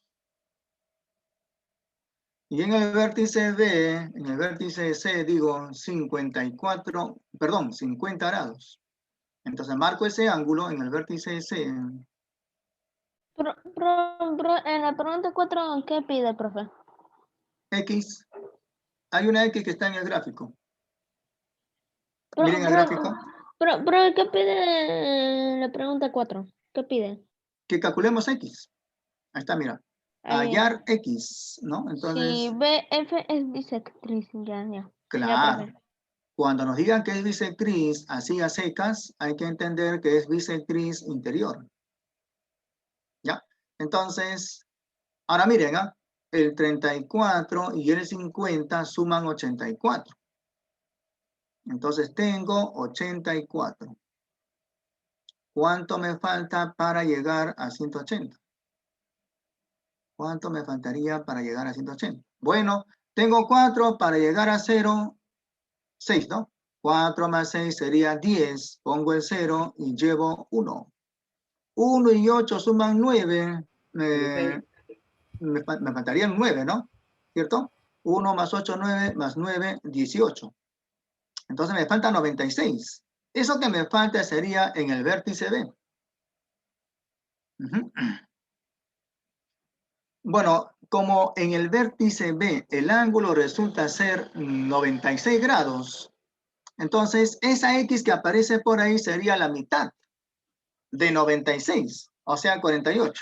Y en el vértice B, en el vértice C, digo 50 grados. Entonces marco ese ángulo en el vértice C. En la pregunta 4, ¿qué pide, profe? X. Hay una X que está en el gráfico. Miren el gráfico. Profe, ¿qué pide en la pregunta 4? ¿Qué pide? Que calculemos X. Ahí está, mira. Hallar X, ¿no? Entonces, si BF es bisectriz, ya. claro. Ya, Cuando nos digan que es bisectriz así a secas, hay que entender que es bisectriz interior. ¿Ya? Entonces, ahora miren, el 34 y el 50 suman 84. Entonces tengo 84. ¿Cuánto me falta para llegar a 180? ¿Cuánto me faltaría para llegar a 180? Bueno, tengo 4 para llegar a 0, 6, ¿no? 4 más 6 sería 10. Pongo el 0 y llevo 1. 1 y 8 suman 9. Me faltarían 9, ¿no? ¿Cierto? 1 más 8, 9, más 9, 18. Entonces me falta 96. Eso que me falta sería en el vértice B. Bueno, como en el vértice B el ángulo resulta ser 96 grados, entonces esa X que aparece por ahí sería la mitad de 96, o sea 48.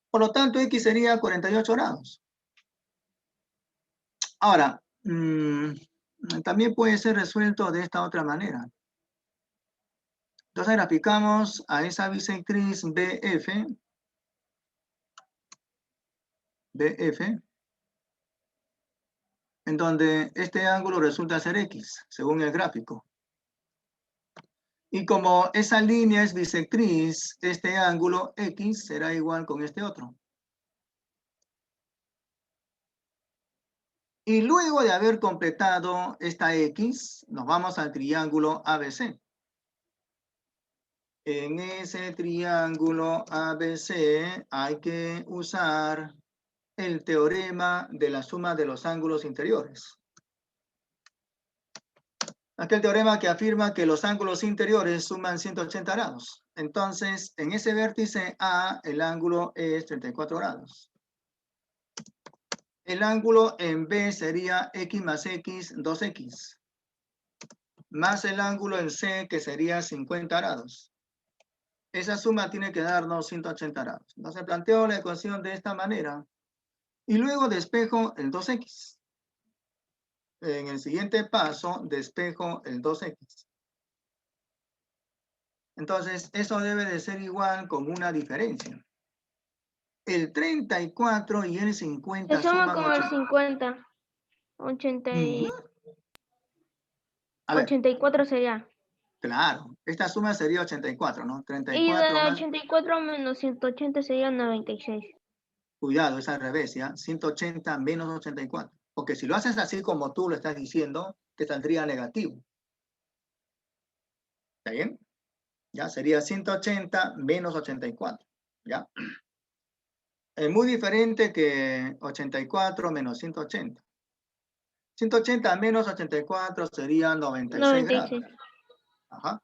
Por lo tanto, X sería 48 grados. Ahora, también puede ser resuelto de esta otra manera. Entonces graficamos a esa bisectriz BF, en donde este ángulo resulta ser X, según el gráfico. Y como esa línea es bisectriz, este ángulo X será igual con este otro. Y luego de haber completado esta X, nos vamos al triángulo ABC. En ese triángulo ABC hay que usar el teorema de la suma de los ángulos interiores. Aquel teorema que afirma que los ángulos interiores suman 180 grados. Entonces, en ese vértice A, el ángulo es 34 grados. El ángulo en B sería X más X, 2X. Más el ángulo en C, que sería 50 grados. Esa suma tiene que darnos 180 grados. Entonces, planteo la ecuación de esta manera. Y luego despejo el 2X. En el siguiente paso, despejo el 2X. Entonces, eso debe de ser igual con una diferencia. El 34 y el 50 se suma suman con 80. el 50. 84 sería. Claro, esta suma sería 84, ¿no? Y 34 de más... 84 menos 180 sería 96. Cuidado, es al revés, ¿ya? 180 menos 84. Porque si lo haces así como tú lo estás diciendo, te saldría negativo. ¿Está bien? Ya sería 180 menos 84. ¿Ya? Es muy diferente que 84 menos 180. 180 menos 84 sería 96 grados. Ajá.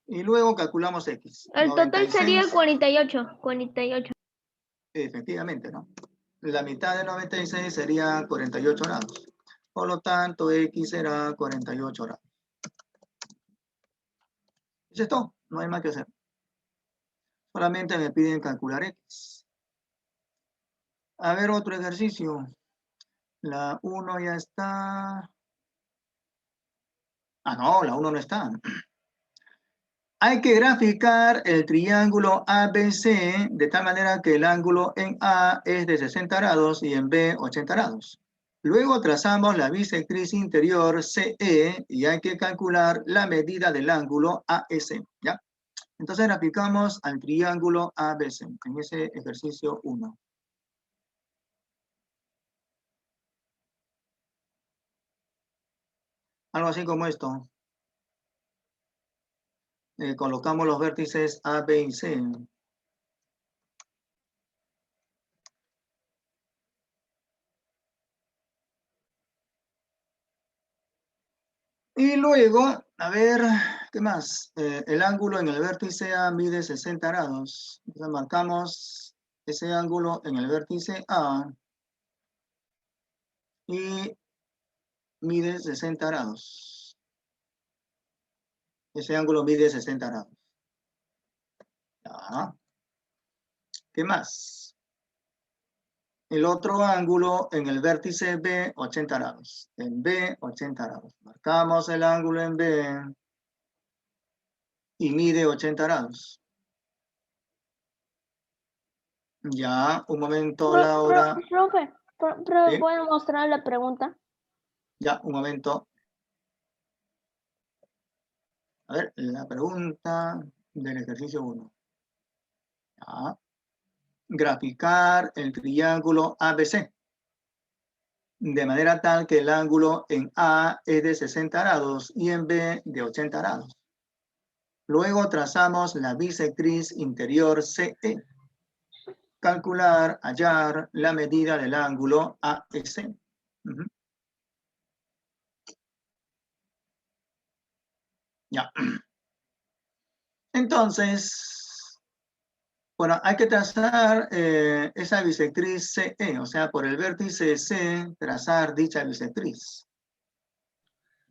Y luego calculamos X. El 96, total sería 48. 48. efectivamente, ¿no? La mitad de 96 sería 48 grados. Por lo tanto, X será 48 grados. Eso es todo. No hay más que hacer. Solamente me piden calcular X. A ver, otro ejercicio. La 1 ya está. Ah, no, la 1 no está. Hay que graficar el triángulo ABC de tal manera que el ángulo en A es de 60 grados y en B 80 grados. Luego trazamos la bisectriz interior CE y hay que calcular la medida del ángulo AS. ¿Ya? Entonces graficamos al triángulo ABC en ese ejercicio 1. Algo así como esto. Colocamos los vértices A, B y C. Y luego, a ver, ¿qué más? El ángulo en el vértice A mide 60 grados. Entonces marcamos ese ángulo en el vértice A y mide 60 grados. Ese ángulo mide 60 grados. Ya. ¿Qué más? El otro ángulo en el vértice B, 80 grados. En B, 80 grados. Marcamos el ángulo en B y mide 80 grados. Ya, un momento, Laura. Profe, ¿Sí? ¿pueden mostrar la pregunta? Ya, un momento. A ver, la pregunta del ejercicio 1. Ya. Graficar el triángulo ABC. De manera tal que el ángulo en A es de 60 grados y en B de 80 grados. Luego trazamos la bisectriz interior CE. Calcular, hallar la medida del ángulo AEC. Ya. Entonces, bueno, hay que trazar esa bisectriz CE, o sea, por el vértice C, trazar dicha bisectriz.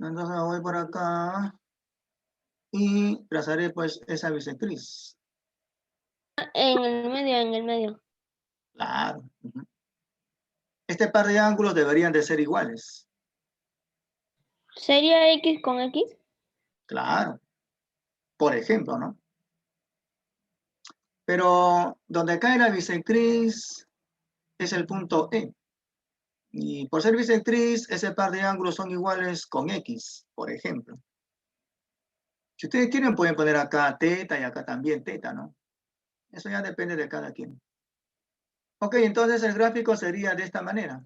Entonces me voy por acá y trazaré pues esa bisectriz. En el medio. Claro. Este par de ángulos deberían de ser iguales. ¿Sería X con X? Claro. Por ejemplo, ¿no? Pero donde cae la bisectriz es el punto E. Y por ser bisectriz, ese par de ángulos son iguales con X, por ejemplo. Si ustedes quieren, pueden poner acá teta y acá también teta, ¿no? Eso ya depende de cada quien. Ok, entonces el gráfico sería de esta manera.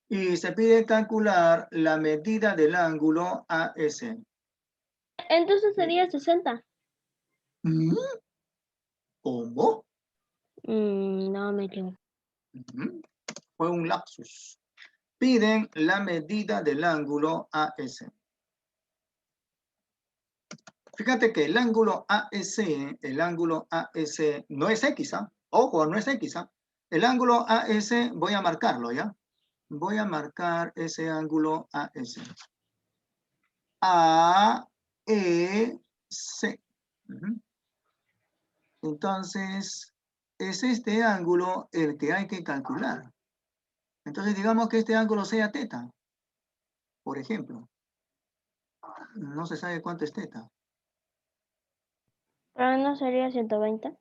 Y se pide calcular la medida del ángulo AS. Entonces sería 60. ¿Cómo? No me equivoco. Fue un lapsus. Piden la medida del ángulo AS. Fíjate que el ángulo AS no es X, ¿ah? Ojo, no es X, ¿ah? El ángulo AS, voy a marcarlo, ¿ya? Voy a marcar ese ángulo AS. AEC. Entonces, es este ángulo el que hay que calcular. Entonces, digamos que este ángulo sea teta, por ejemplo. No se sabe cuánto es teta. Pero no sería 120.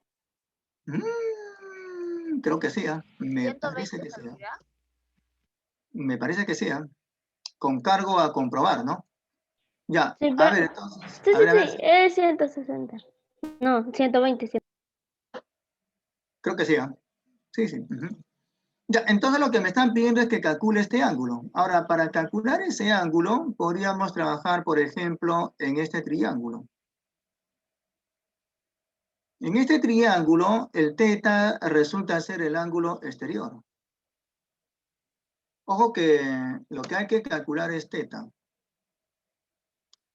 Creo que sea. Me 120 parece que sea. ¿verdad? Me parece que sea. Con cargo a comprobar, ¿no? Ya, Sí, a ver, entonces. Sí, A ver, sí, es 160. No, 120. Creo que sea. Sí, sí. Ya, entonces lo que me están pidiendo es que calcule este ángulo. Ahora, para calcular ese ángulo, podríamos trabajar, por ejemplo, en este triángulo. En este triángulo, el teta resulta ser el ángulo exterior. Ojo que lo que hay que calcular es teta.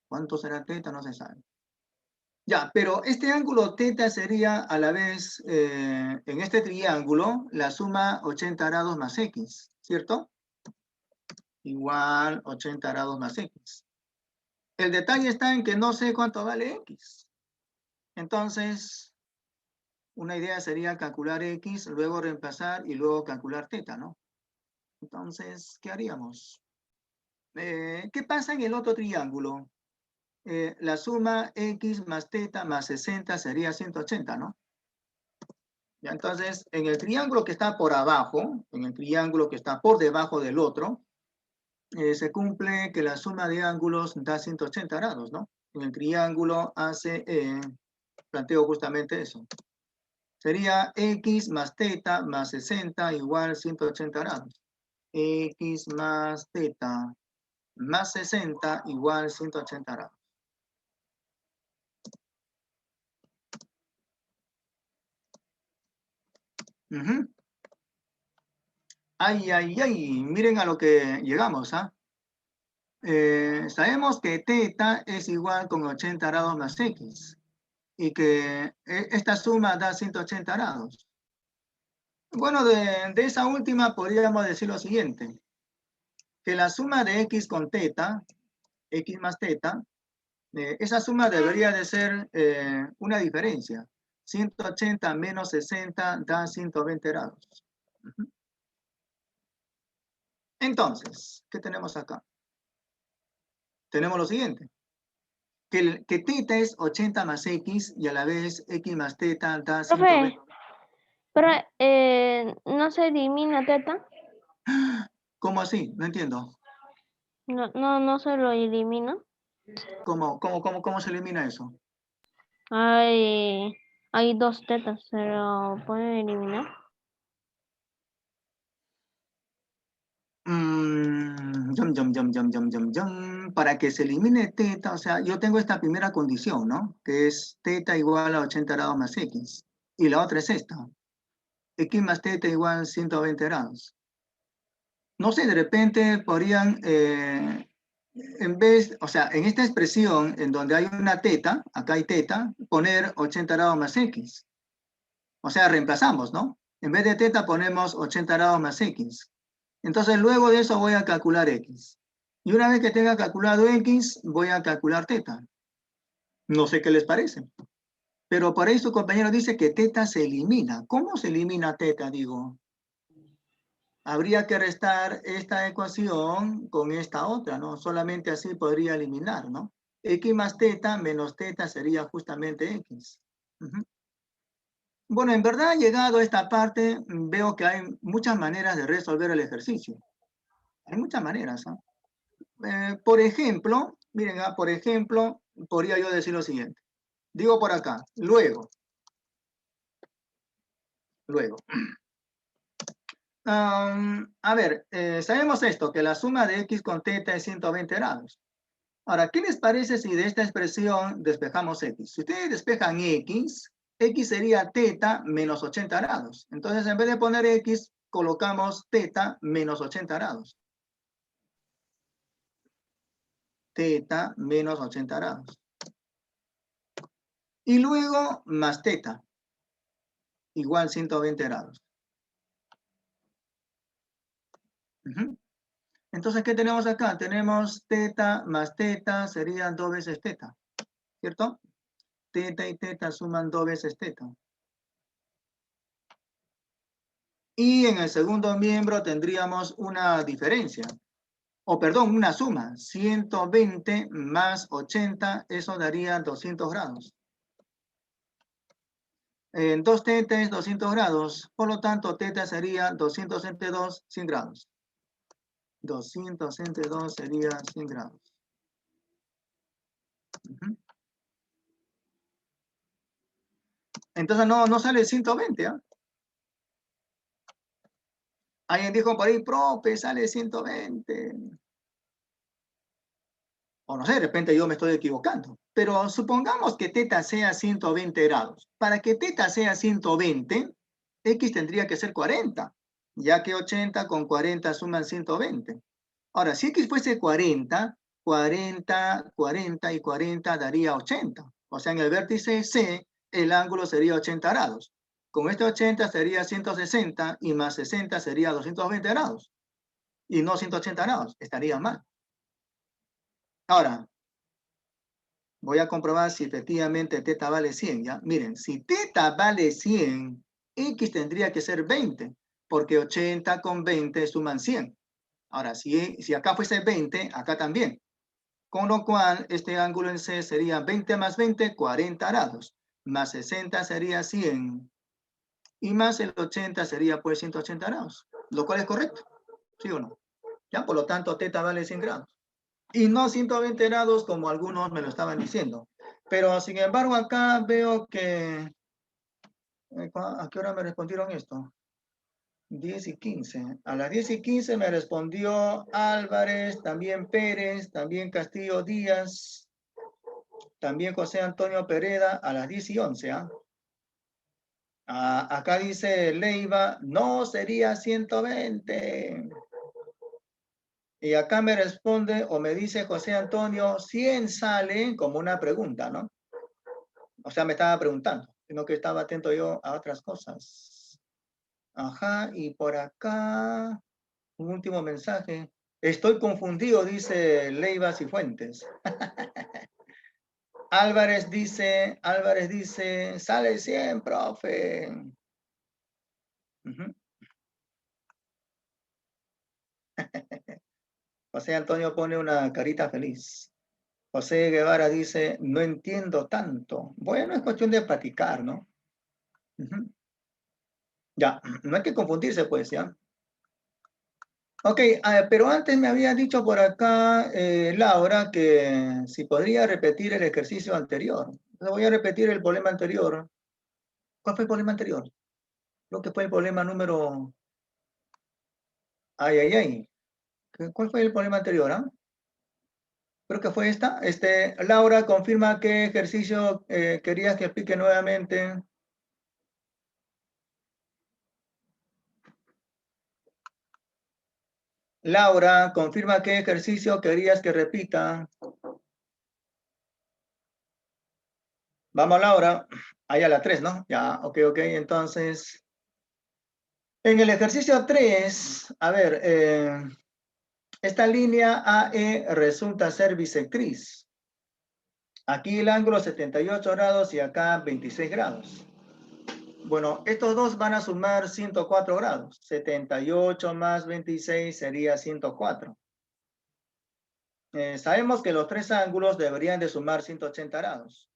¿Cuánto será teta? No se sabe. Ya, pero este ángulo teta sería a la vez, en este triángulo, la suma 80 grados más x, ¿cierto? Igual 80 grados más x. El detalle está en que no sé cuánto vale x. Entonces, una idea sería calcular x, luego reemplazar y luego calcular teta, ¿no? Entonces, ¿qué haríamos? ¿Qué pasa en el otro triángulo? La suma x más teta más 60 sería 180, ¿no? Ya, entonces, en el triángulo que está por abajo, en el triángulo que está por debajo del otro, se cumple que la suma de ángulos da 180 grados, ¿no? En el triángulo ACE, planteo justamente eso. Sería x más teta más 60 igual 180 grados. X más teta más 60 igual 180 grados. Ay, ay, ay, miren a lo que llegamos, ¿ah? Sabemos que teta es igual con 80 grados más x y que esta suma da 180 grados. Bueno, de esa última podríamos decir lo siguiente, que la suma de x con teta, x más teta, esa suma debería de ser una diferencia. 180 menos 60 da 120 grados. Entonces, ¿qué tenemos acá? Tenemos lo siguiente. Que teta es 80 más x y a la vez x más teta da 120. Profe, pero ¿no se elimina teta? ¿Cómo así? No entiendo. No se lo elimina. ¿Cómo se elimina eso? Hay 2 tetas, ¿se lo pueden eliminar? Para que se elimine teta, o sea, yo tengo esta primera condición, ¿no? Que es teta igual a 80 grados más x. Y la otra es esta. X más teta igual 120 grados. No sé, de repente podrían, en vez, o sea, en esta expresión, en donde hay una teta, acá hay teta, poner 80 grados más x. O sea, reemplazamos, ¿no? En vez de teta ponemos 80 grados más x. Entonces, luego de eso voy a calcular x. Y una vez que tenga calculado x, voy a calcular teta. No sé qué les parece. Pero por ahí su compañero dice que teta se elimina. ¿Cómo se elimina teta, digo? Habría que restar esta ecuación con esta otra, ¿no? Solamente así podría eliminar, ¿no? X más teta menos teta sería justamente x. Bueno, en verdad, llegado a esta parte, veo que hay muchas maneras de resolver el ejercicio. Hay muchas maneras, ¿no? Por ejemplo, miren, por ejemplo, podría yo decir lo siguiente. Digo por acá, luego. A ver, sabemos esto, que la suma de x con teta es 120 grados. Ahora, ¿qué les parece si de esta expresión despejamos x? Si ustedes despejan x sería teta menos 80 grados. Entonces, en vez de poner x, colocamos teta menos 80 grados. Teta menos 80 grados. Y luego más teta, igual 120 grados. Entonces, ¿qué tenemos acá? Tenemos teta más teta, serían 2 veces teta, ¿cierto? Teta y teta suman 2 veces teta. Y en el segundo miembro tendríamos una diferencia, o perdón, una suma, 120 más 80, eso daría 200 grados. En 2 teta es 200 grados, por lo tanto teta sería 200 entre 2, 100 grados. 200 entre 2 sería 100 grados. Entonces no sale 120, ¿ah? Alguien dijo por ahí, profe, sale 120. O no sé, de repente yo me estoy equivocando. Pero supongamos que teta sea 120 grados. Para que teta sea 120, x tendría que ser 40, ya que 80 con 40 suman 120. Ahora, si x fuese 40, 40, 40 y 40 daría 80. O sea, en el vértice C, el ángulo sería 80 grados. Con este 80 sería 160 y más 60 sería 220 grados. Y no 180 grados, estaría mal. Ahora, voy a comprobar si efectivamente teta vale 100, ¿ya? Miren, si teta vale 100, x tendría que ser 20, porque 80 con 20 suman 100. Ahora, si acá fuese 20, acá también. Con lo cual, este ángulo en C sería 20 más 20, 40 grados. Más 60 sería 100. Y más el 80 sería pues 180 grados. Lo cual es correcto. ¿Sí o no? ¿Ya? Por lo tanto, teta vale 100 grados. Y no 120 grados como algunos me lo estaban diciendo. Pero, sin embargo, acá veo que... ¿A qué hora me respondieron esto? 10 y 15. A las 10 y 15 me respondió Álvarez, también Pérez, también Castillo Díaz, también José Antonio Pereda a las 10 y 11. Acá dice Leiva, no sería 120. Y acá me responde o me dice José Antonio, 100 sale como una pregunta, ¿no? O sea, me estaba preguntando, sino que estaba atento yo a otras cosas. Ajá, y por acá, un último mensaje. Estoy confundido, dice Leiva Cifuentes. Álvarez dice, sale 100, profe. Uh-huh. José Antonio pone una carita feliz. José Guevara dice, no entiendo tanto. Bueno, es cuestión de practicar, ¿no? Uh-huh. Ya, no hay que confundirse, pues, ¿ya? Ok, pero antes me había dicho por acá, Laura, que si podría repetir el ejercicio anterior. Le voy a repetir el problema anterior. ¿Cuál fue el problema anterior? Creo que fue el problema número... Ay. ¿Cuál fue el problema anterior? Creo que fue esta. Laura, confirma qué ejercicio querías que explique nuevamente. Laura, confirma qué ejercicio querías que repita. Vamos, Laura. Ahí a la 3, ¿no? Ya, ok. Entonces, en el ejercicio 3, a ver, esta línea AE resulta ser bisectriz. Aquí el ángulo 78 grados y acá 26 grados. Bueno, estos dos van a sumar 104 grados. 78 más 26 sería 104. Sabemos que los tres ángulos deberían de sumar 180 grados.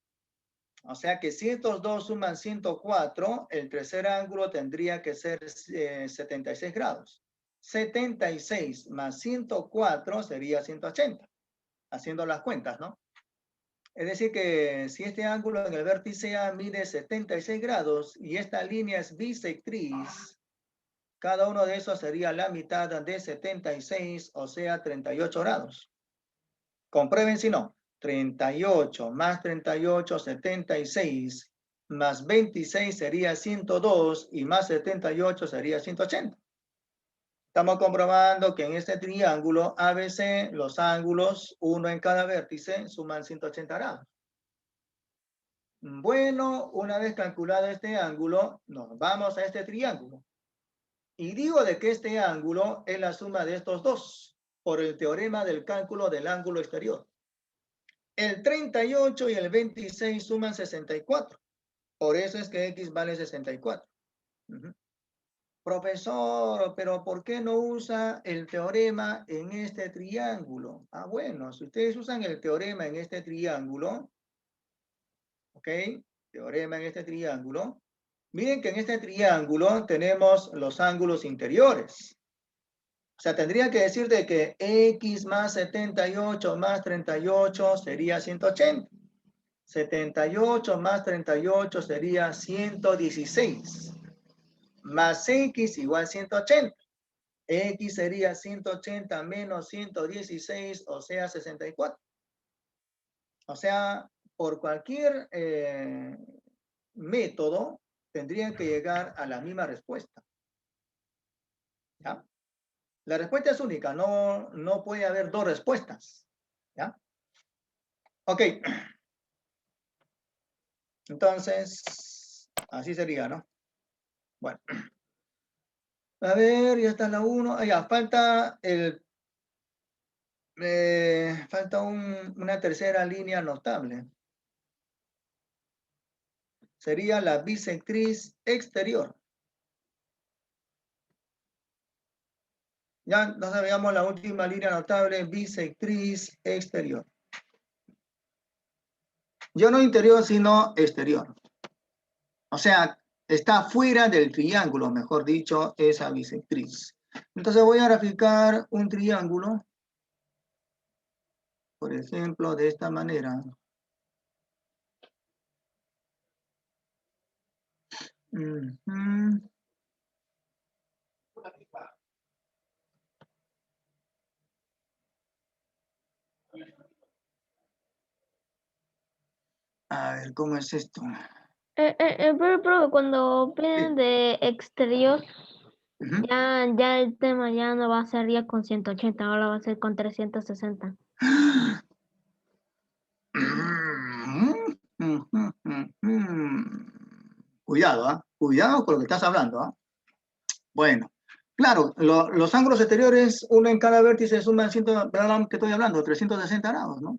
O sea que si estos dos suman 104, el tercer ángulo tendría que ser 76 grados. 76 más 104 sería 180. Haciendo las cuentas, ¿no? Es decir que si este ángulo en el vértice A mide 76 grados y esta línea es bisectriz, cada uno de esos sería la mitad de 76, o sea, 38 grados. Comprueben si no. 38 más 38, 76, más 26 sería 102 y más 78 sería 180. Estamos comprobando que en este triángulo ABC, los ángulos, uno en cada vértice, suman 180 grados. Bueno, una vez calculado este ángulo, nos vamos a este triángulo. Y digo de que este ángulo es la suma de estos dos, por el teorema del cálculo del ángulo exterior. El 38 y el 26 suman 64. Por eso es que X vale 64. Profesor, pero ¿por qué no usa el teorema en este triángulo? Bueno, si ustedes usan el teorema en este triángulo, ¿ok? Teorema en este triángulo. Miren que en este triángulo tenemos los ángulos interiores. O sea, tendría que decir de que X más 78 más 38 sería 180. 78 más 38 sería 116. Más X igual 180. X sería 180 menos 116, o sea, 64. O sea, por cualquier método, tendrían que llegar a la misma respuesta. ¿Ya? La respuesta es única, no puede haber dos respuestas. ¿Ya? Ok. Entonces, así sería, ¿no? Bueno. A ver, ya está la 1. Ya, falta una tercera línea notable. Sería la bisectriz exterior. Ya nos veamos la última línea notable, bisectriz exterior. Yo no interior, sino exterior. O sea, está fuera del triángulo, mejor dicho, esa bisectriz. Entonces voy a graficar un triángulo, por ejemplo, de esta manera. ver, ¿cómo es esto? Pero cuando piden de exterior, Ujú. ya el tema ya no va a ser ya con 180, ahora va a ser con 360. Cuidado, ¿ah? Cuidado con lo que estás hablando, ¿ah? Bueno, claro, los ángulos exteriores, uno en cada vértice suman 100, ¿verdad que estoy hablando? 360 grados, ¿no?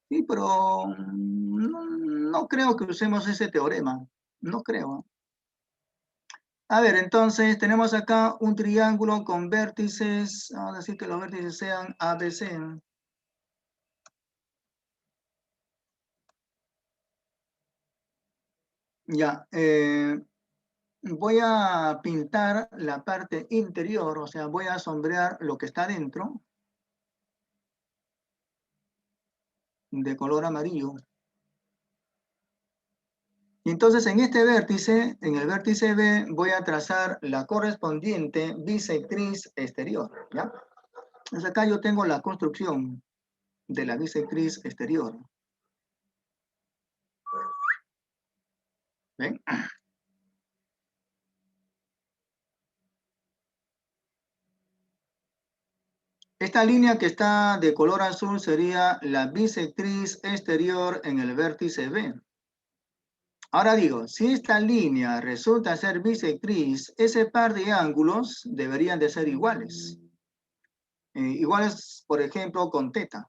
Sí, pero no creo que usemos ese teorema. No creo. A ver, entonces tenemos acá un triángulo con vértices. Vamos a decir que los vértices sean ABC. Ya, voy a pintar la parte interior, o sea, voy a sombrear lo que está dentro de color amarillo. Y entonces en este vértice, en el vértice B, voy a trazar la correspondiente bisectriz exterior, ¿ya? Entonces acá yo tengo la construcción de la bisectriz exterior. ¿Ven? Esta línea que está de color azul sería la bisectriz exterior en el vértice B. Ahora digo, si esta línea resulta ser bisectriz, ese par de ángulos deberían de ser iguales. Iguales, por ejemplo, con teta.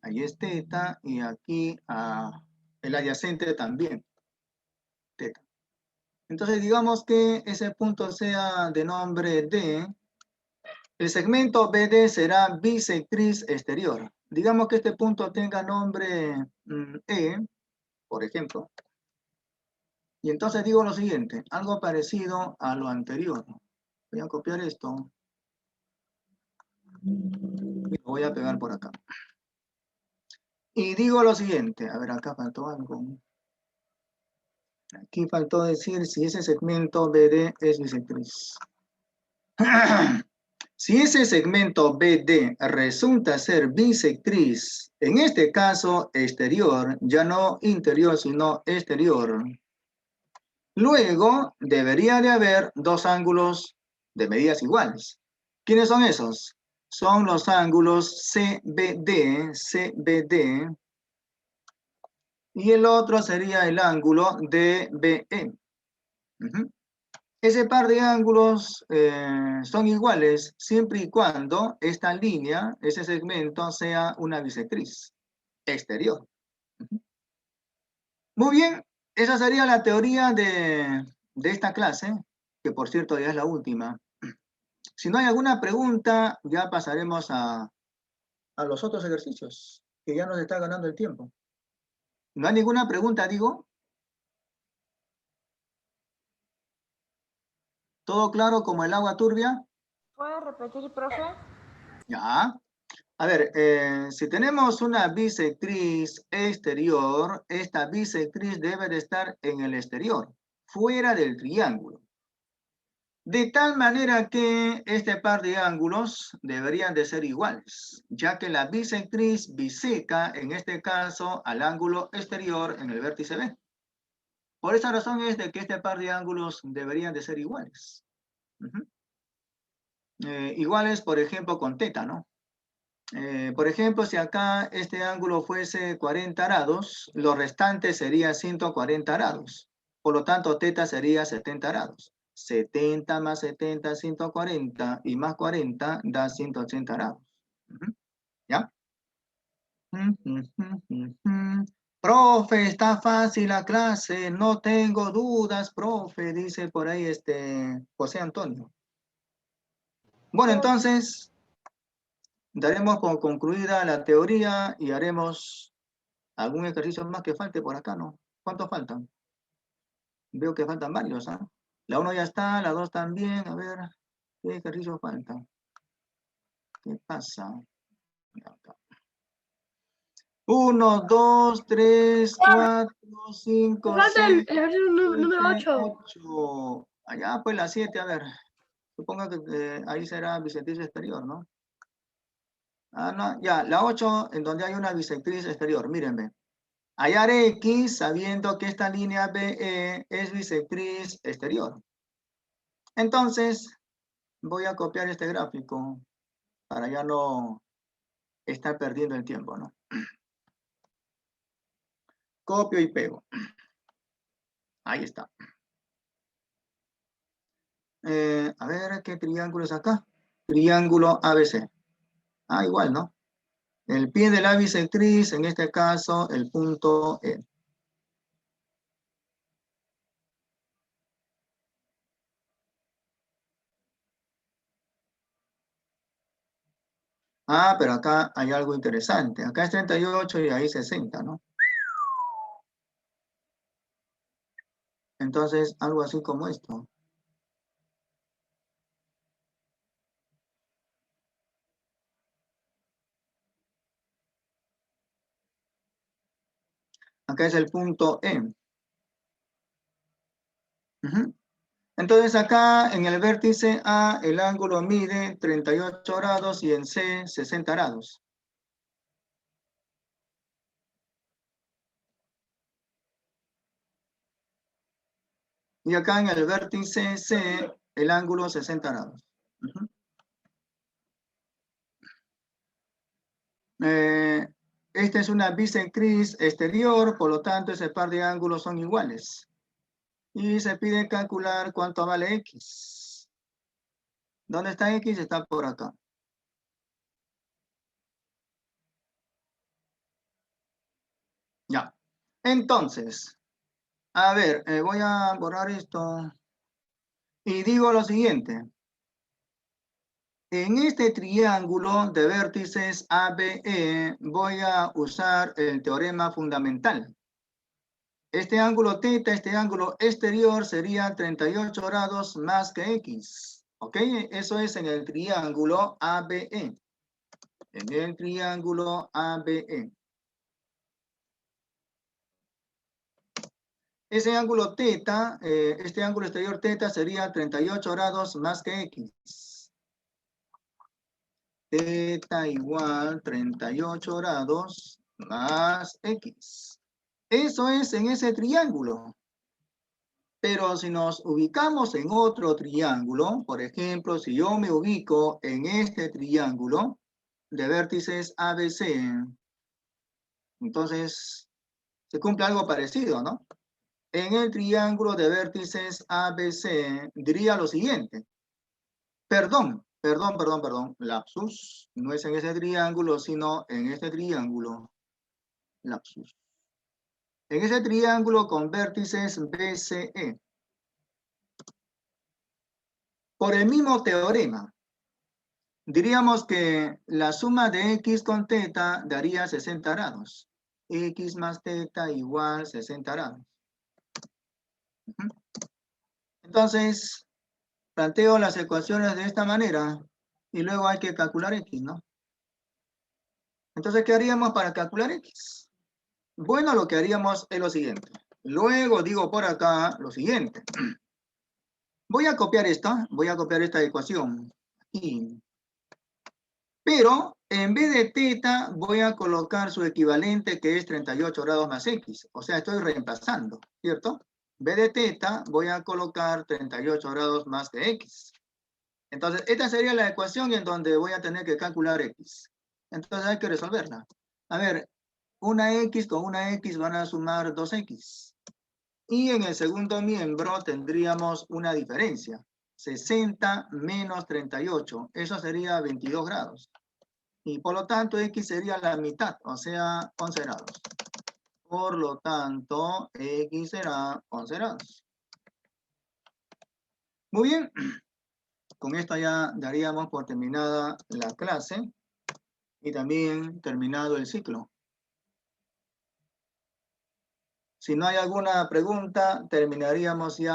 Ahí es teta y aquí el adyacente también, teta. Entonces digamos que ese punto sea de nombre D. El segmento BD será bisectriz exterior. Digamos que este punto tenga nombre E, por ejemplo. Y entonces digo lo siguiente, algo parecido a lo anterior. Voy a copiar esto y lo voy a pegar por acá. Y digo lo siguiente, a ver, acá faltó algo. Aquí faltó decir si ese segmento BD es bisectriz. Si ese segmento BD resulta ser bisectriz, en este caso exterior, ya no interior, sino exterior, luego debería de haber dos ángulos de medidas iguales. ¿Quiénes son esos? Son los ángulos CBD, y el otro sería el ángulo DBE. Ese par de ángulos son iguales siempre y cuando esta línea, ese segmento, sea una bisectriz exterior. Muy bien, esa sería la teoría de esta clase, que por cierto ya es la última. Si no hay alguna pregunta, ya pasaremos a los otros ejercicios, que ya nos está ganando el tiempo. ¿No hay ninguna pregunta, digo? ¿Todo claro como el agua turbia? ¿Puede repetir, profe? Ya. A ver, si tenemos una bisectriz exterior, esta bisectriz debe de estar en el exterior, fuera del triángulo. De tal manera que este par de ángulos deberían de ser iguales, ya que la bisectriz biseca, en este caso, al ángulo exterior en el vértice B. Por esa razón es de que este par de ángulos deberían de ser iguales. Iguales, por ejemplo, con teta, ¿no? Por ejemplo, si acá este ángulo fuese 40 grados, lo restante sería 140 grados. Por lo tanto, teta sería 70 grados. 70 más 70, 140, y más 40 da 180 grados. ¿Ya? Profe, está fácil la clase, no tengo dudas, profe, dice por ahí José Antonio. Bueno, entonces, daremos por concluida la teoría y haremos algún ejercicio más que falte por acá, ¿no? ¿Cuántos faltan? Veo que faltan varios, ¿ah? La 1 ya está, la 2 también. A ver, ¿qué ejercicios faltan? ¿Qué pasa? 1, 2, 3, 4, 5, 6, 7, 8. Allá pues la 7, a ver. Supongo que ahí será bisectriz exterior, ¿no? Ah, no, ya, la 8 en donde hay una bisectriz exterior, mírenme. hallar X sabiendo que esta línea BE es bisectriz exterior. Entonces, voy a copiar este gráfico para ya no estar perdiendo el tiempo, ¿no? Copio y pego. Ahí está. A ver, ¿qué triángulo es acá? Triángulo ABC. Ah, igual, ¿no? El pie de la bisectriz, en este caso, el punto E. Ah, pero acá hay algo interesante. Acá es 38 y ahí 60, ¿no? Entonces, algo así como esto. Acá es el punto E. Entonces acá en el vértice A el ángulo mide 38 grados y en C 60 grados. Y acá en el vértice C el ángulo 60 grados. Esta es una bisectriz exterior, por lo tanto ese par de ángulos son iguales. Y se pide calcular cuánto vale X. ¿Dónde está X? Está por acá. Ya. Entonces, a ver, voy a borrar esto. Y digo lo siguiente. En este triángulo de vértices ABE voy a usar el teorema fundamental. Este ángulo θ, este ángulo exterior sería 38 grados más que X. ¿Ok? Eso es en el triángulo ABE. En el triángulo ABE. Ese ángulo θ, este ángulo exterior θ sería 38 grados más que X. Θ igual 38 grados más X. Eso es en ese triángulo. Pero si nos ubicamos en otro triángulo, por ejemplo, si yo me ubico en este triángulo de vértices ABC, entonces se cumple algo parecido, ¿no? En el triángulo de vértices ABC diría lo siguiente. Perdón, lapsus. No es en ese triángulo, sino en este triángulo. Lapsus. En ese triángulo con vértices BCE. Por el mismo teorema, diríamos que la suma de X con θ daría 60 grados. X más θ igual 60 grados. Entonces, planteo las ecuaciones de esta manera y luego hay que calcular X, ¿no? Entonces, ¿qué haríamos para calcular X? Bueno, lo que haríamos es lo siguiente. Luego digo por acá lo siguiente. Voy a copiar esta ecuación. Aquí. Pero en vez de θ voy a colocar su equivalente que es 38 grados más X. O sea, estoy reemplazando, ¿cierto? En vez de θ voy a colocar 38 grados más que X. Entonces, esta sería la ecuación en donde voy a tener que calcular X. Entonces hay que resolverla. A ver, una X con una X van a sumar 2X. Y en el segundo miembro tendríamos una diferencia. 60 menos 38. Eso sería 22 grados. Y por lo tanto, X sería la mitad, o sea, 11 grados. Por lo tanto, X será 11 grados. Muy bien. Con esto ya daríamos por terminada la clase y también terminado el ciclo. Si no hay alguna pregunta, terminaríamos ya